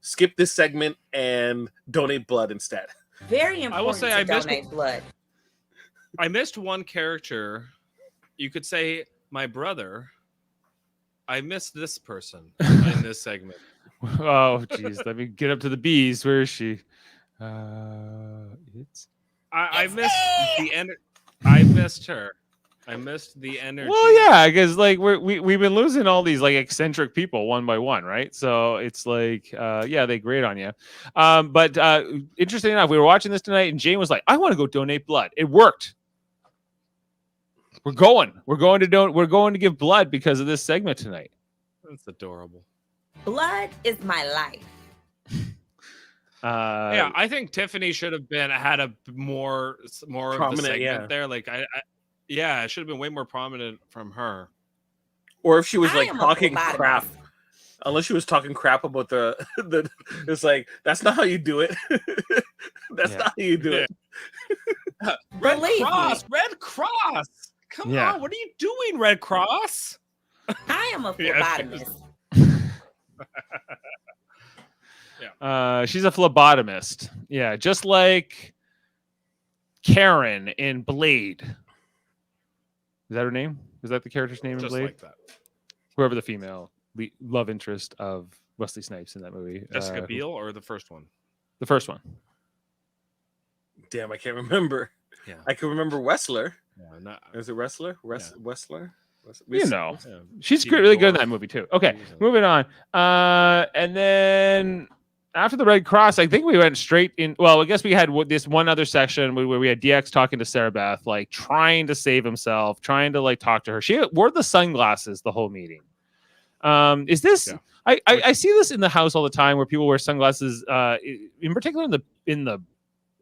skip this segment and donate blood instead. Very important. I will say I donate blood. I missed one character. You could say my brother. I missed this person in this segment. Oh, geez. Let me get up to the bees. Where is she? I missed the end. I missed her. I missed the energy. Well, yeah, because we've been losing all these eccentric people one by one, right? So it's they grate on you. But interesting enough, we were watching this tonight, and Jane was like, "I want to go donate blood." It worked. We're going to give blood because of this segment tonight. That's adorable. Blood is my life. Yeah, I think Tiffany should have had a more of the segment there. It should have been way more prominent from her. Or if she was talking crap. Unless she was talking crap about the it's like, that's not how you do it. That's not how you do it. Red Cross. Come on, what are you doing, Red Cross? I am a phlebotomist. She's a phlebotomist. Yeah, just like Karen in Blade. Is that her name? Is that the character's name in Blade? Like that. Whoever the female love interest of Wesley Snipes in that movie. Jessica Biel or the first one? The first one. Damn, I can't remember. Yeah, I can remember Wessler. Yeah, is it Wrestler? Wessler? She's really good in that movie too. Okay, moving on. And then after the Red Cross, I think we went straight in. Well, I guess we had this one other section where we had DX talking to Sarah Beth, trying to save himself, trying to talk to her. She wore the sunglasses the whole meeting. Is this? Yeah. I see this in the house all the time where people wear sunglasses. In particular in the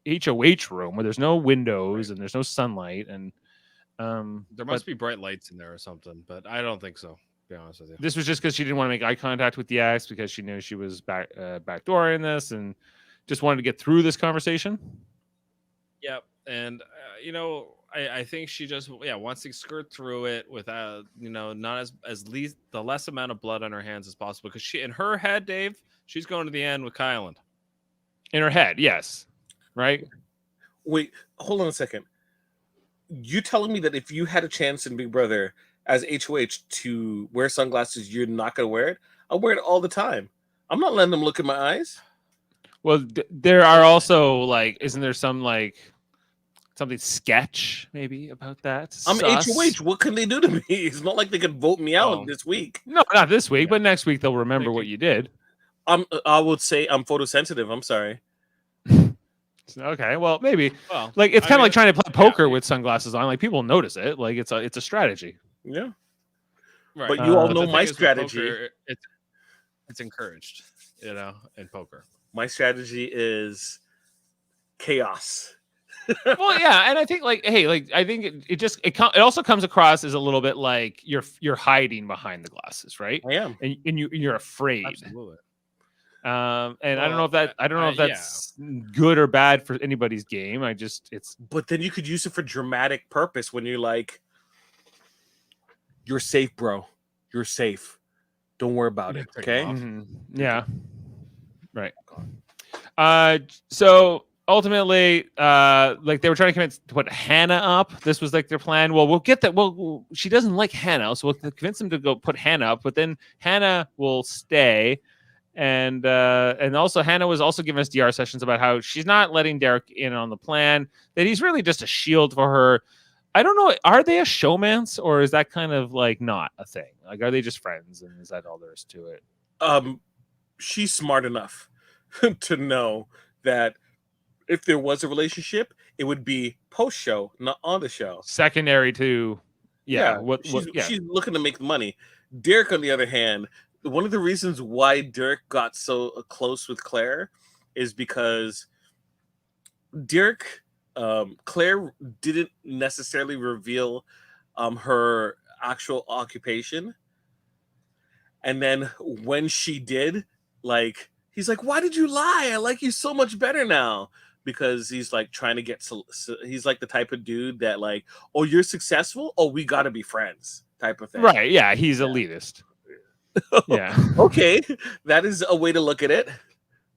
HOH room where there's no windows and there's no sunlight and. There must be bright lights in there or something, but I don't think so. be honest with you. This was just because she didn't want to make eye contact with the ex because she knew she was backdooring this and just wanted to get through this conversation. Yep, and I think she just wants to skirt through it without not as least the less amount of blood on her hands as possible, because she in her head, Dave, she's going to the end with Kyland. In her head, yes, right. Wait, hold on a second. You telling me that if you had a chance in Big Brother as HOH to wear sunglasses, you're not going to wear it? I wear it all the time. I'm not letting them look in my eyes. Well, there are also isn't there some something sketch maybe about that? I'm HOH. What can they do to me? It's not like they could vote me out this week. No, not this week, but next week they'll remember what you did. I would say I'm photosensitive. I'm sorry. Okay, well, maybe. Well, it's kind of like trying to play poker with sunglasses on. Like, people notice it. Like, it's a strategy. Yeah. Right. But you all know my strategy. Poker, it's encouraged, in poker. My strategy is chaos. Well, yeah, and I think I think it also comes across as a little bit like you're hiding behind the glasses, right? I am, and you're afraid. Absolutely. I don't know if that's good or bad for anybody's game. But then you could use it for dramatic purpose when you're like, you're safe, bro. You're safe. Don't worry about it. Okay. Mm-hmm. Yeah. Right. So ultimately, they were trying to convince to put Hannah up. This was their plan. Well, we'll get that. Well, she doesn't like Hannah, so we'll convince them to go put Hannah up. But then Hannah will stay. And also Hannah was also giving us DR sessions about how she's not letting Derek in on the plan, that he's really just a shield for her. I don't know. Are they a showmance, or is that kind of not a thing? Are they just friends, and is that all there is to it? She's smart enough to know that if there was a relationship, it would be post-show, not on the show. Secondary to, she's looking to make money. Derek, on the other hand, one of the reasons why Derek got so close with Claire is because Claire didn't necessarily reveal her actual occupation. And then when she did, he's like, why did you lie? I like you so much better now. Because he's trying to get, he's the type of dude that oh, you're successful? Oh, we got to be friends type of thing. Right. Yeah. He's elitist. Yeah. Okay. That is a way to look at it.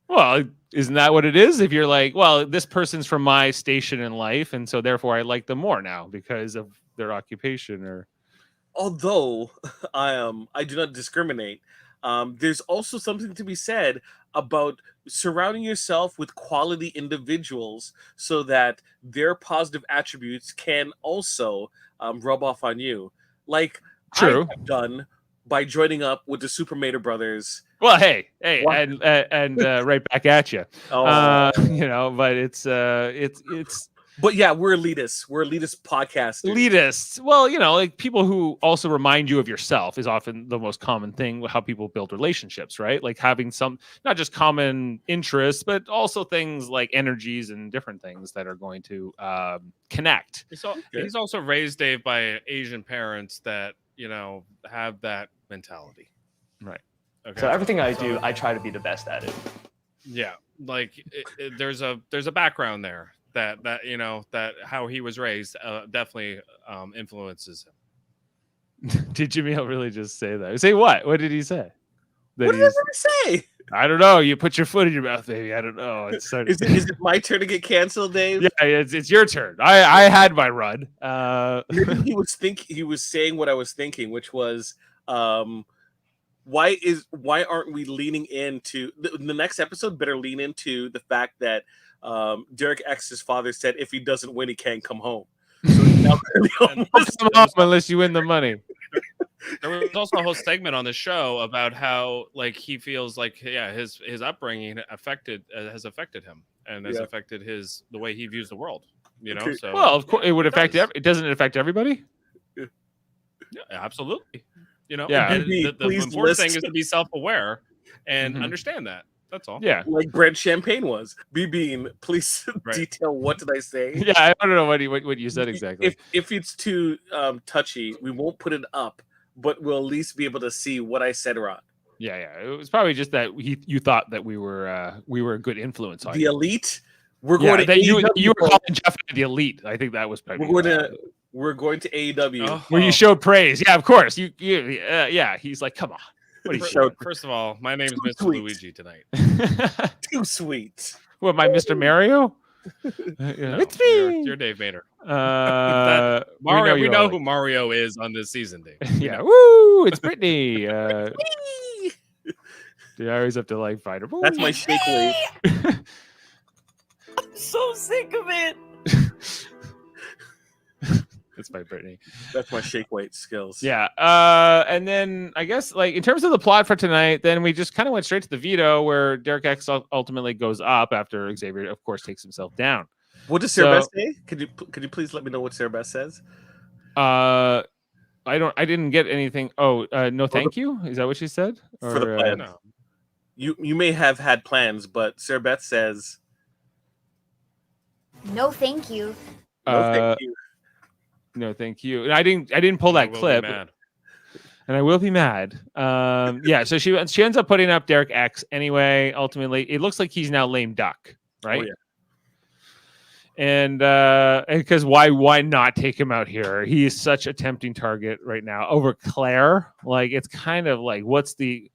Well, isn't that what it is? If you're well, this person's from my station in life, and so therefore I like them more now because of their occupation. Or although I do not discriminate, there's also something to be said about surrounding yourself with quality individuals so that their positive attributes can also rub off on you. True. I have done by joining up with the Super Mader brothers. Well, hey, and right back at you. But it's. But yeah, we're elitists. We're elitist podcasters. Elitists. Well, people who also remind you of yourself is often the most common thing. How people build relationships, right? Having some not just common interests, but also things like energies and different things that are going to connect. He's also raised, Dave, by Asian parents that have that mentality. Right. Okay. So everything I do, I try to be the best at it. Yeah, there's a background there that that how he was raised definitely influences him. Did Jaemeel really just say that? Say what? What did he say? What did I say? I don't know. You put your foot in your mouth, baby. I don't know. Is it my turn to get canceled, Dave? Yeah, it's your turn. I had my run. Maybe he was saying what I was thinking, which was why aren't we leaning into the next episode? Better lean into the fact that Derek X's father said if he doesn't win, he can't come home. So he's now come home unless you win the money. There was also a whole segment on the show about how he feels his upbringing has affected him and has affected the way he views the world. So well, of course it would affect. It doesn't affect everybody. Yeah, absolutely. Yeah. The important thing is to be self-aware and understand that. That's all. Yeah. Like Brent Champagne was. BB, please detail what did I say? Yeah, I don't know what you said exactly. If it's too touchy, we won't put it up but we'll at least be able to see what I said wrong. Yeah. It was probably just that you thought that we were a good influence on the you. Elite. We're going to you AEW. were calling Jeff the Elite. I think that was probably We're going to AEW where you showed praise. Yeah, of course. Yeah. He's like, come on. What are you First of all, my name is Mr. Luigi tonight. Too sweet. What, my Mr. Mario? It's me. You're Dave Mader. Mario. We know who Mario is on this season, Dave. Yeah. Woo! It's Brittany. I always have to like fight her. That's my shake weight. I'm so sick of it. That's by Brittany. That's my shake weight skills. Yeah. And then I guess like in terms of the plot for tonight, then we just kind of went straight to the veto where Derek X ultimately goes up after Xavier, of course, takes himself down. What does Sarah Beth say? Could you please let me know what Sarah Beth says? I didn't get anything. Oh, no, thank you. Is that what she said? For the plan. No. You may have had plans, but Sarah Beth says No, thank you. no, thank you. No, thank you. And I didn't pull that clip. And I will be mad. Yeah, so she ends up putting up Derek X anyway. Ultimately, it looks like he's now lame duck, right? Oh, yeah. And because why not take him out here? He is such a tempting target right now over Claire. Like it's kind of like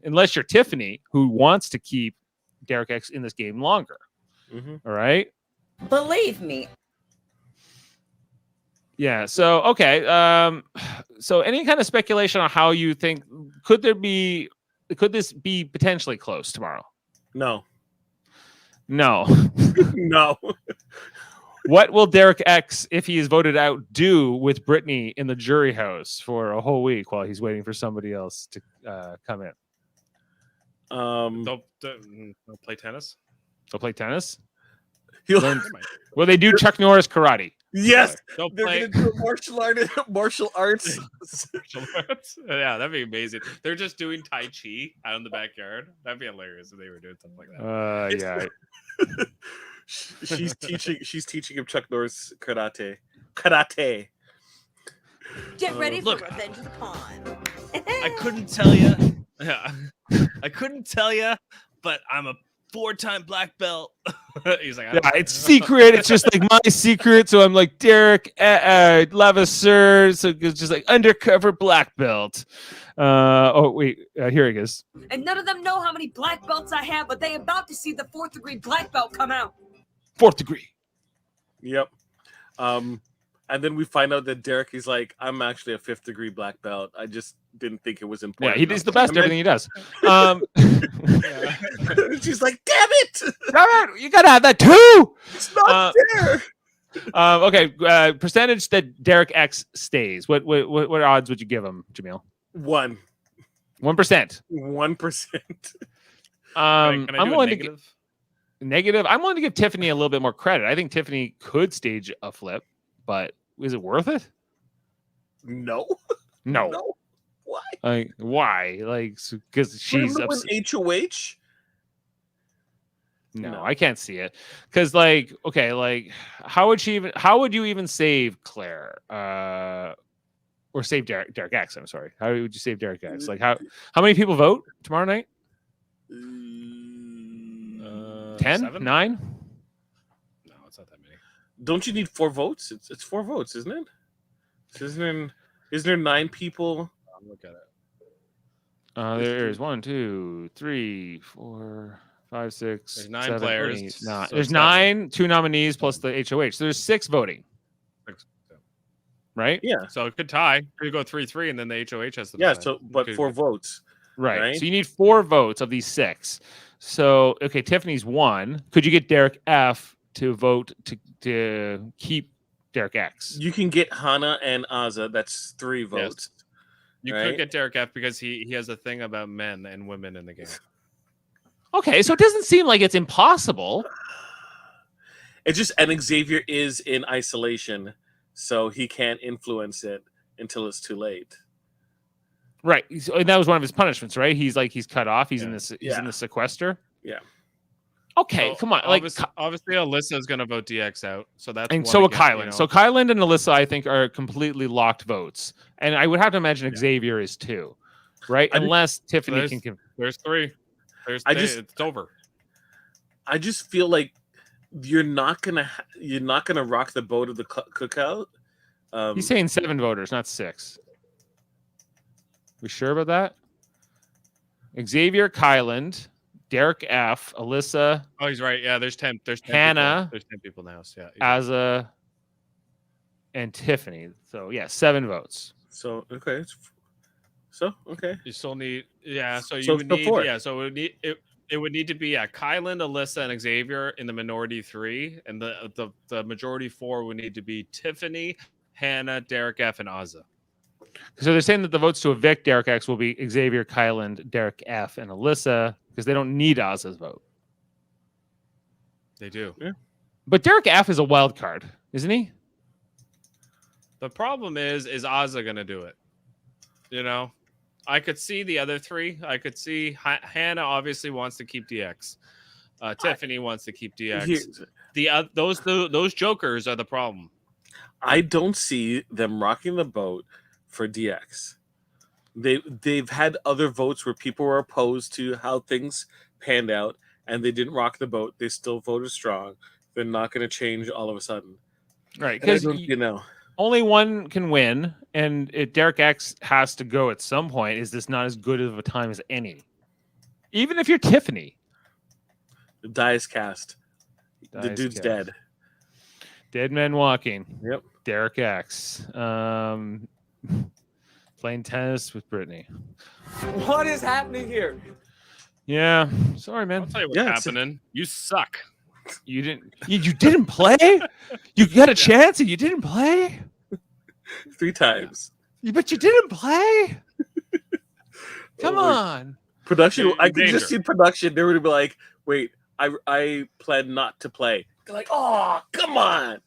unless you're Tiffany who wants to keep Derek X in this game longer. Mm-hmm. All right. Believe me. Yeah. So okay. So any kind of speculation on how you think could this be potentially close tomorrow? No. No. No. What will Derek X, if he is voted out, do with Brittany in the jury house for a whole week while he's waiting for somebody else to come in? They'll play tennis. They'll play tennis. Will they do Chuck Norris karate? Yes, they're going to do martial arts. Yeah, that'd be amazing. They're just doing Tai Chi out in the backyard. That'd be hilarious if they were doing something like that. Yeah. She's teaching him Chuck Norris karate. Get ready for look, Revenge of the Pawn. I couldn't tell you. Yeah, I couldn't tell you, but I'm a 4-time black belt. He's like, yeah, it's secret. It's just like my secret. So I'm like Derek Levasseur. So it's just like undercover black belt. Oh wait, here it is. And none of them know how many black belts I have, but they about to see the 4th degree black belt come out. 4th degree. Yep. And then we find out that Derek is like, I'm actually a 5th degree black belt. I just didn't think it was important. Yeah, he's the best at everything he does. She's like, damn it! You gotta have that too. It's not fair. Okay, percentage that Derek X stays. What odds would you give him, Jaemeel? 1%. 1%. I'm willing to give negative. I'm willing to give Tiffany a little bit more credit. I think Tiffany could stage a flip, but is it worth it? No. No. Why? Why? Like, because she's upset. HOH. No, I can't see it. Because, like, okay, like, how would you even save Claire? Or save Derek X? I'm sorry. How would you save Derek X? Like, how many people vote tomorrow night? 10? 7? 9? No, it's not that many. Don't you need 4 votes? It's 4 votes, isn't it? Isn't there 9 people? Look at it. There's 1, 2, 3, 4, 5, 6. There's 9 7, players. 8, So 9. There's it's 9, 2 nominees plus the HOH. So there's 6 voting. 6. Right? Yeah. So it could tie. Could go 3-3, and then the HOH has to. Yeah. decide. So, but 4 votes. Right. So you need 4 votes of these 6. So okay, Tiffany's 1. Could you get Derek F to vote to keep Derek X? You can get Hannah and Azza. That's 3 votes. Yes. You could get Derek F because he has a thing about men and women in the game. Okay, so it doesn't seem like it's impossible. It's just, and Xavier is in isolation, so he can't influence it until it's too late. Right, and that was one of his punishments, right? He's cut off. He's in the sequester. Yeah. Okay, come on. Obviously, Alyssa is going to vote DX out, so that's and so will Kylan. So Kylan and Alyssa, I think, are completely locked votes, and I would have to imagine Xavier is too, right? Unless Tiffany can. There's 3. It's over. I just feel like you're not gonna rock the boat of the cookout. He's saying 7 voters, not 6. We sure about that? Xavier, Kyland, Derek F, Alyssa. Oh, he's right. Yeah, there's 10. There's 10 Hannah. People. There's 10 people in the house. Yeah. Azza, and Tiffany. So yeah, 7 votes. So okay. So okay. You still need So So you would need 4. So it would need to be Kylan, Alyssa, and Xavier in the minority 3, and the majority 4 would need to be Tiffany, Hannah, Derek F, and Azza. So they're saying that the votes to evict Derek X will be Xavier, Kyland, Derek F, and Alyssa because they don't need Azza's vote. They do. Yeah. But Derek F is a wild card, isn't he? The problem is Azza going to do it? I could see the other 3. I could see Hannah obviously wants to keep DX. Tiffany wants to keep DX. Those jokers are the problem. I don't see them rocking the boat for DX. They've had other votes where people were opposed to how things panned out, and they didn't rock the boat. They still voted strong. They're not going to change all of a sudden, right? Because only one can win, and Derek X has to go at some point. Is this not as good of a time as any? Even if you're Tiffany, the die is cast. The dude's dead. Dead man walking. Yep. Derek X. Playing tennis with Brittany. What is happening here? Yeah. Sorry, man. I'll tell you what's happening. You suck. You didn't play? You got a chance and you didn't play? 3 times. But you didn't play? Come on. Production. I could just see production. They would be like, wait, I planned not to play. They're like, oh, come on.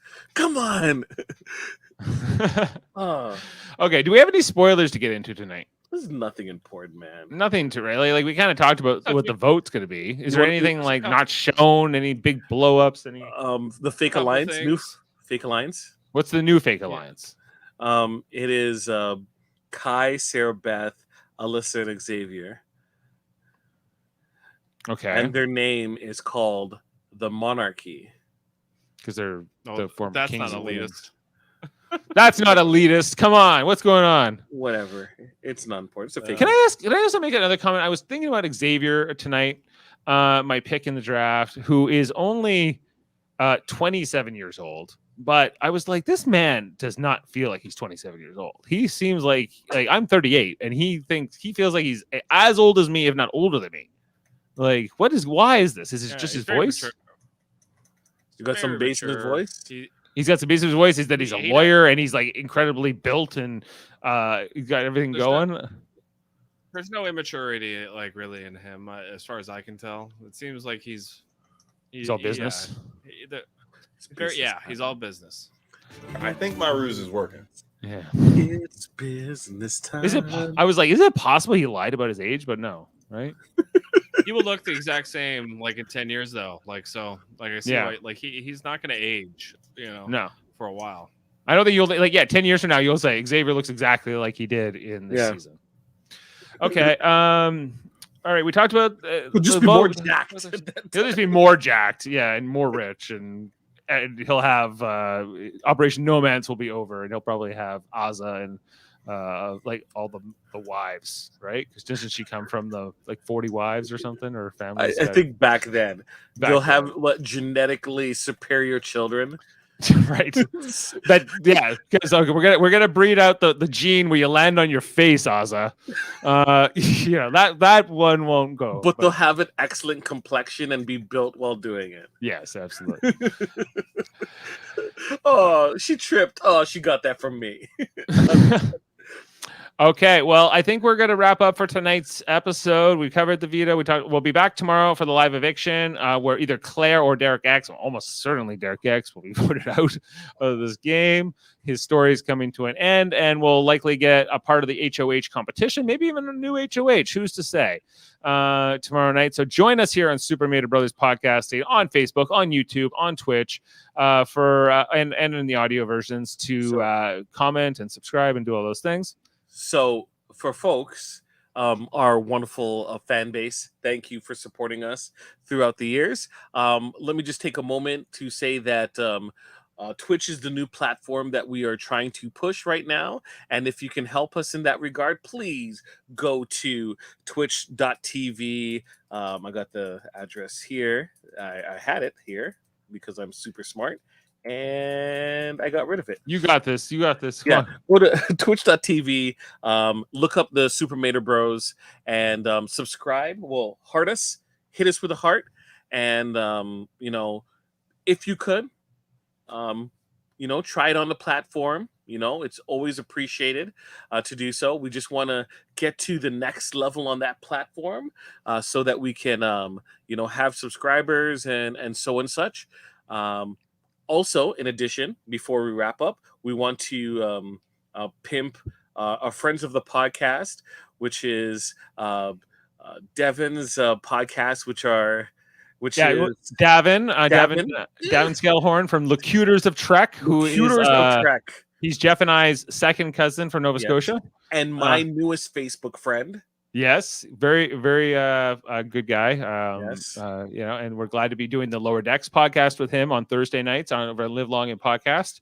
Okay, do we have any spoilers to get into tonight? This is nothing important, man. Nothing to really like. We kind of talked about what the vote's going to be. Is there anything like not shown? Any big blow-ups? Any the fake alliance? New fake alliance? What's the new fake alliance? It is Kai, Sarah Beth, Alyssa, and Xavier. Okay, and their name is called the Monarchy because they're the former that's kings. Not elitist. That's not elitist. Come on, what's going on? Whatever. It's not important. It's a fake. Can I also make another comment? I was thinking about Xavier tonight, my pick in the draft, who is only 27 years old. But I was like, this man does not feel like he's 27 years old. He seems like I'm 38, and he feels like he's as old as me, if not older than me. Like, why is this? Is it just his voice? Mature. You got some bass in his voice? He's got some bass in his voice. Is that he's a lawyer and he's like incredibly built and he's got everything going. There's no immaturity like really in him, as far as I can tell. It seems like he's all business. He's all business. I think my ruse is working. Yeah, it's business time. I was like, is it possible he lied about his age? But no, right? He will look the exact same like in 10 years though. Like I see, like he's not going to age, no, for a while. I don't think you'll 10 years from now you'll say Xavier looks exactly like he did in this season. Okay. All right. We talked about he'll just be more jacked. He'll just be more jacked, and more rich, and he'll have Operation Nomance will be over, and he'll probably have Azza and like all the wives, right? Because doesn't she come from the 40 wives or something, or family? I think back then they'll have genetically superior children. Right. Because we're gonna breed out the gene where you land on your face, Azza. That one won't go. But they'll have an excellent complexion and be built while doing it. Yes, absolutely. Oh, she tripped. Oh, she got that from me. Okay, well, I think we're going to wrap up for tonight's episode. We covered the veto. We'll be back tomorrow for the live eviction, where either Claire or Derek X, almost certainly Derek X, will be voted out of this game. His story is coming to an end, and we'll likely get a part of the HOH competition, maybe even a new HOH. Who's to say? Tomorrow night. So join us here on Super Mader Brothers Podcasting on Facebook, on YouTube, on Twitch, and in the audio versions to comment and subscribe and do all those things. So for folks, our wonderful fan base, thank you for supporting us throughout the years. Let me just take a moment to say that Twitch is the new platform that we are trying to push right now. And if you can help us in that regard, please go to twitch.tv. I got the address here. I had it here because I'm super smart. And I got rid of it. You got this. You got this. Go to twitch.tv, look up the Super Mader Bros, and subscribe. Well, heart us, hit us with a heart, and if you could, try it on the platform. It's always appreciated to do so. We just want to get to the next level on that platform, so that we can have subscribers and so and such. Also, in addition, before we wrap up, we want to pimp our friends of the podcast, which is Devin's podcast, which is Davin Scalehorn from Locutors of Trek, he's Jeff and I's second cousin from Nova Scotia, and my newest Facebook friend. Yes, very, very good guy. And we're glad to be doing the Lower Decks podcast with him on Thursday nights on over Live Long and Podcast.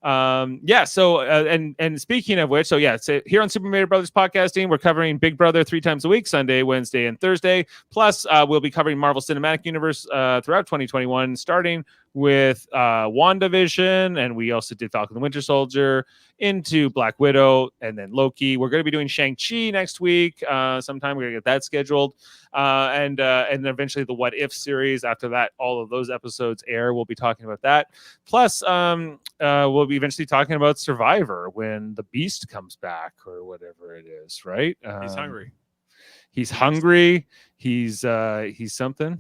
And speaking of which, so here on Super Mader Brothers Podcasting, we're covering Big Brother 3 times a week, Sunday, Wednesday, and Thursday. Plus, we'll be covering Marvel Cinematic Universe throughout 2021, starting with WandaVision, and we also did Falcon the Winter Soldier, into Black Widow, and then Loki. We're going to be doing Shang-Chi next week. Sometime we're going to get that scheduled. And then eventually the What If series. After that, all of those episodes air. We'll be talking about that. Plus, we'll be eventually talking about Survivor when the Beast comes back or whatever it is, right? He's hungry. He's hungry. He's something.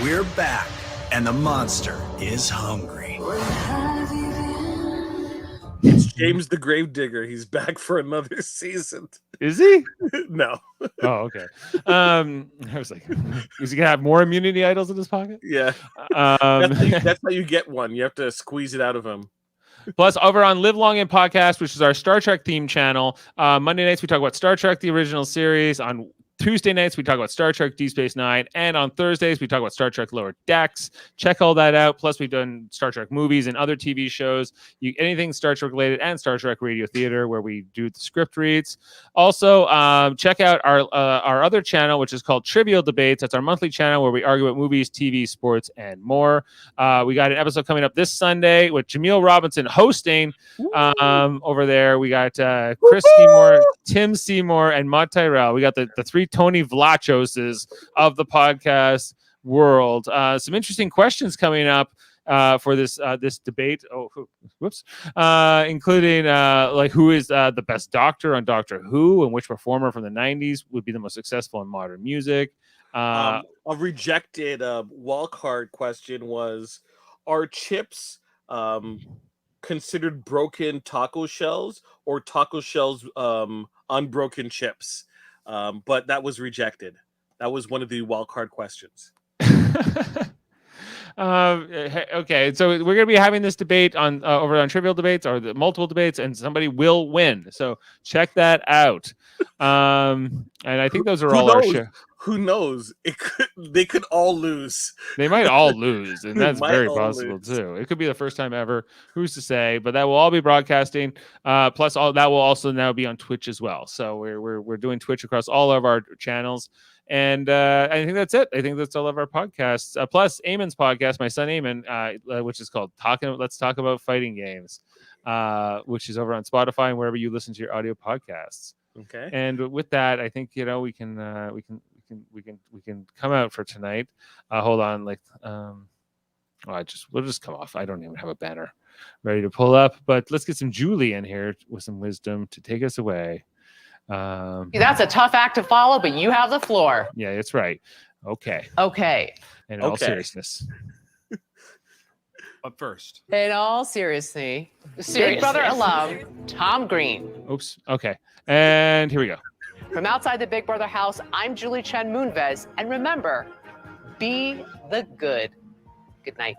We're back, and the monster is hungry. It's James the Gravedigger. He's back for another season. Is he? No. Oh, okay. I was like, is he gonna have more immunity idols in his pocket? Yeah. That's how you get one. You have to squeeze it out of him. Plus, over on Live Long and Podcast, which is our Star Trek theme channel, Monday nights we talk about Star Trek, the original series. On Tuesday nights, we talk about Star Trek Deep Space Nine. And on Thursdays, we talk about Star Trek Lower Decks. Check all that out. Plus, we've done Star Trek movies and other TV shows. Anything Star Trek related, and Star Trek Radio Theater, where we do the script reads. Also, check out our other channel, which is called Trivial Debates. That's our monthly channel where we argue about movies, TV, sports, and more. We got an episode coming up this Sunday with Jaemeel Robinson hosting over there. We got Chris Seymour, Tim Seymour, and Maud Tyrell. We got the three Tony Vlachoses of the podcast world. Some interesting questions coming up for this debate. Including who is the best doctor on Doctor Who, and which performer from the 90s would be the most successful in modern music. A rejected wildcard question was: are chips considered broken taco shells, or taco shells unbroken chips? But that was rejected. That was one of the wildcard questions. Okay, so we're going to be having this debate on over on Trivial Debates, or the multiple debates, and somebody will win. So check that out. And I think those are all our show. Who knows? They could all lose. They might all lose, and that's very possible too. It could be the first time ever. Who's to say? But that will all be broadcasting. Plus, all that will also now be on Twitch as well. So we're doing Twitch across all of our channels. And I think that's it. I think that's all of our podcasts. Plus, Eamon's podcast, my son Eamon, which is called Let's Talk About Fighting Games, which is over on Spotify and wherever you listen to your audio podcasts. Okay. And with that, I think we can come out for tonight. Hold on, we'll just come off. I don't even have a banner ready to pull up, but let's get some Julie in here with some wisdom to take us away. That's a tough act to follow, but you have the floor. Yeah, that's right. Okay. Okay. And in all seriousness. But first, in all seriousness, Big Brother alum Tom Green. Oops. Okay. And here we go. From outside the Big Brother house, I'm Julie Chen Moonves. And remember, be the good. Good night.